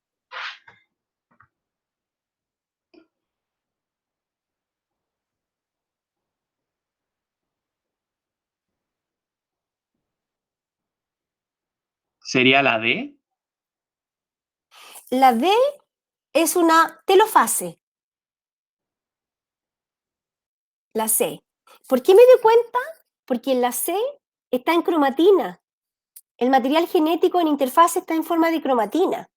¿Sería la D? La D es una telofase. La C. ¿Por qué me doy cuenta? Porque en la C está en cromatina. El material genético en interfase está en forma de cromatina.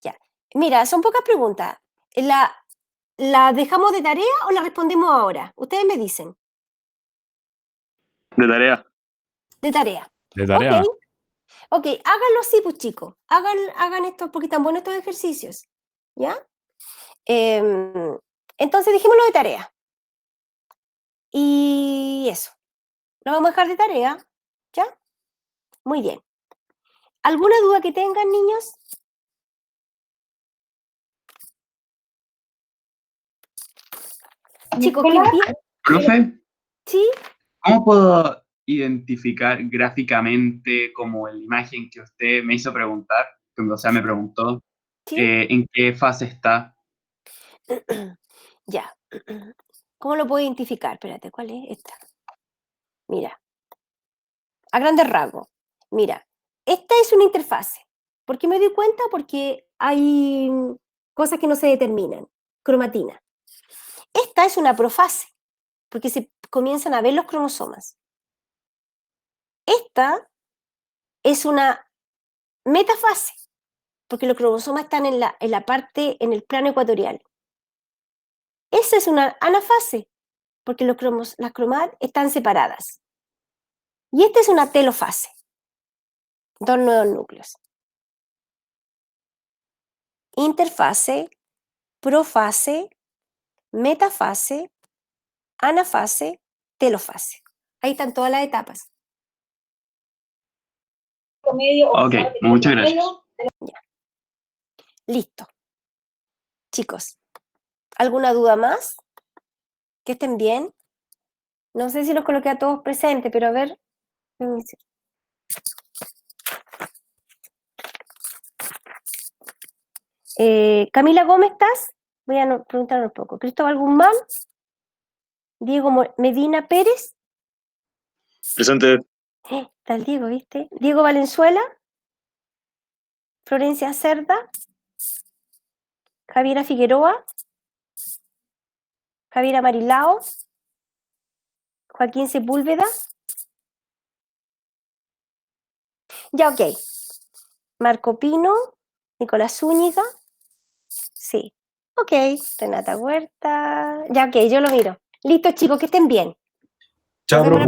Ya. Mira, son pocas preguntas. ¿La dejamos de tarea o la respondemos ahora? Ustedes me dicen. De tarea. De tarea. De tarea. Ok, háganlo así, pues chicos. Hagan esto porque están buenos estos ejercicios. ¿Ya? Entonces dejémoslo de tarea. Y eso. Lo vamos a dejar de tarea. ¿Ya? Muy bien. ¿Alguna duda que tengan, niños? Chicos, ¿qué día? Profe, ¿Sí? ¿cómo puedo identificar gráficamente como la imagen que usted me hizo preguntar, o sea, me preguntó, ¿Sí? en qué fase está? Ya. ¿Cómo lo puedo identificar? Espérate, ¿cuál es esta? Mira. A grandes rasgos. Mira, esta es una interfase. ¿Por qué me doy cuenta? Porque hay cosas que no se determinan. Cromatina. Esta es una profase, porque se comienzan a ver los cromosomas. Esta es una metafase, porque los cromosomas están en la parte, en el plano ecuatorial. Esa es una anafase, porque las cromadas están separadas. Y esta es una telofase, 2 nuevos núcleos. Interfase, profase, metafase, anafase, telofase. Ahí están todas las etapas. Promedio, Ok, muchas gracias. Listo. Chicos, ¿alguna duda más? Que estén bien. No sé si los coloqué a todos presentes, pero a ver. Camila Gómez, ¿estás? Voy a preguntar un poco. Cristóbal Guzmán. Diego Medina Pérez. Presente. Está el Diego, ¿viste? Diego Valenzuela. Florencia Cerda. Javiera Figueroa. Javiera Marilao. Joaquín Sepúlveda. Ya, ok. Marco Pino. Nicolás Zúñiga. Sí. Ok. Renata Huerta. Ya, ok, yo lo miro. Listo, chicos, que estén bien. Chao, Nos vemos profe.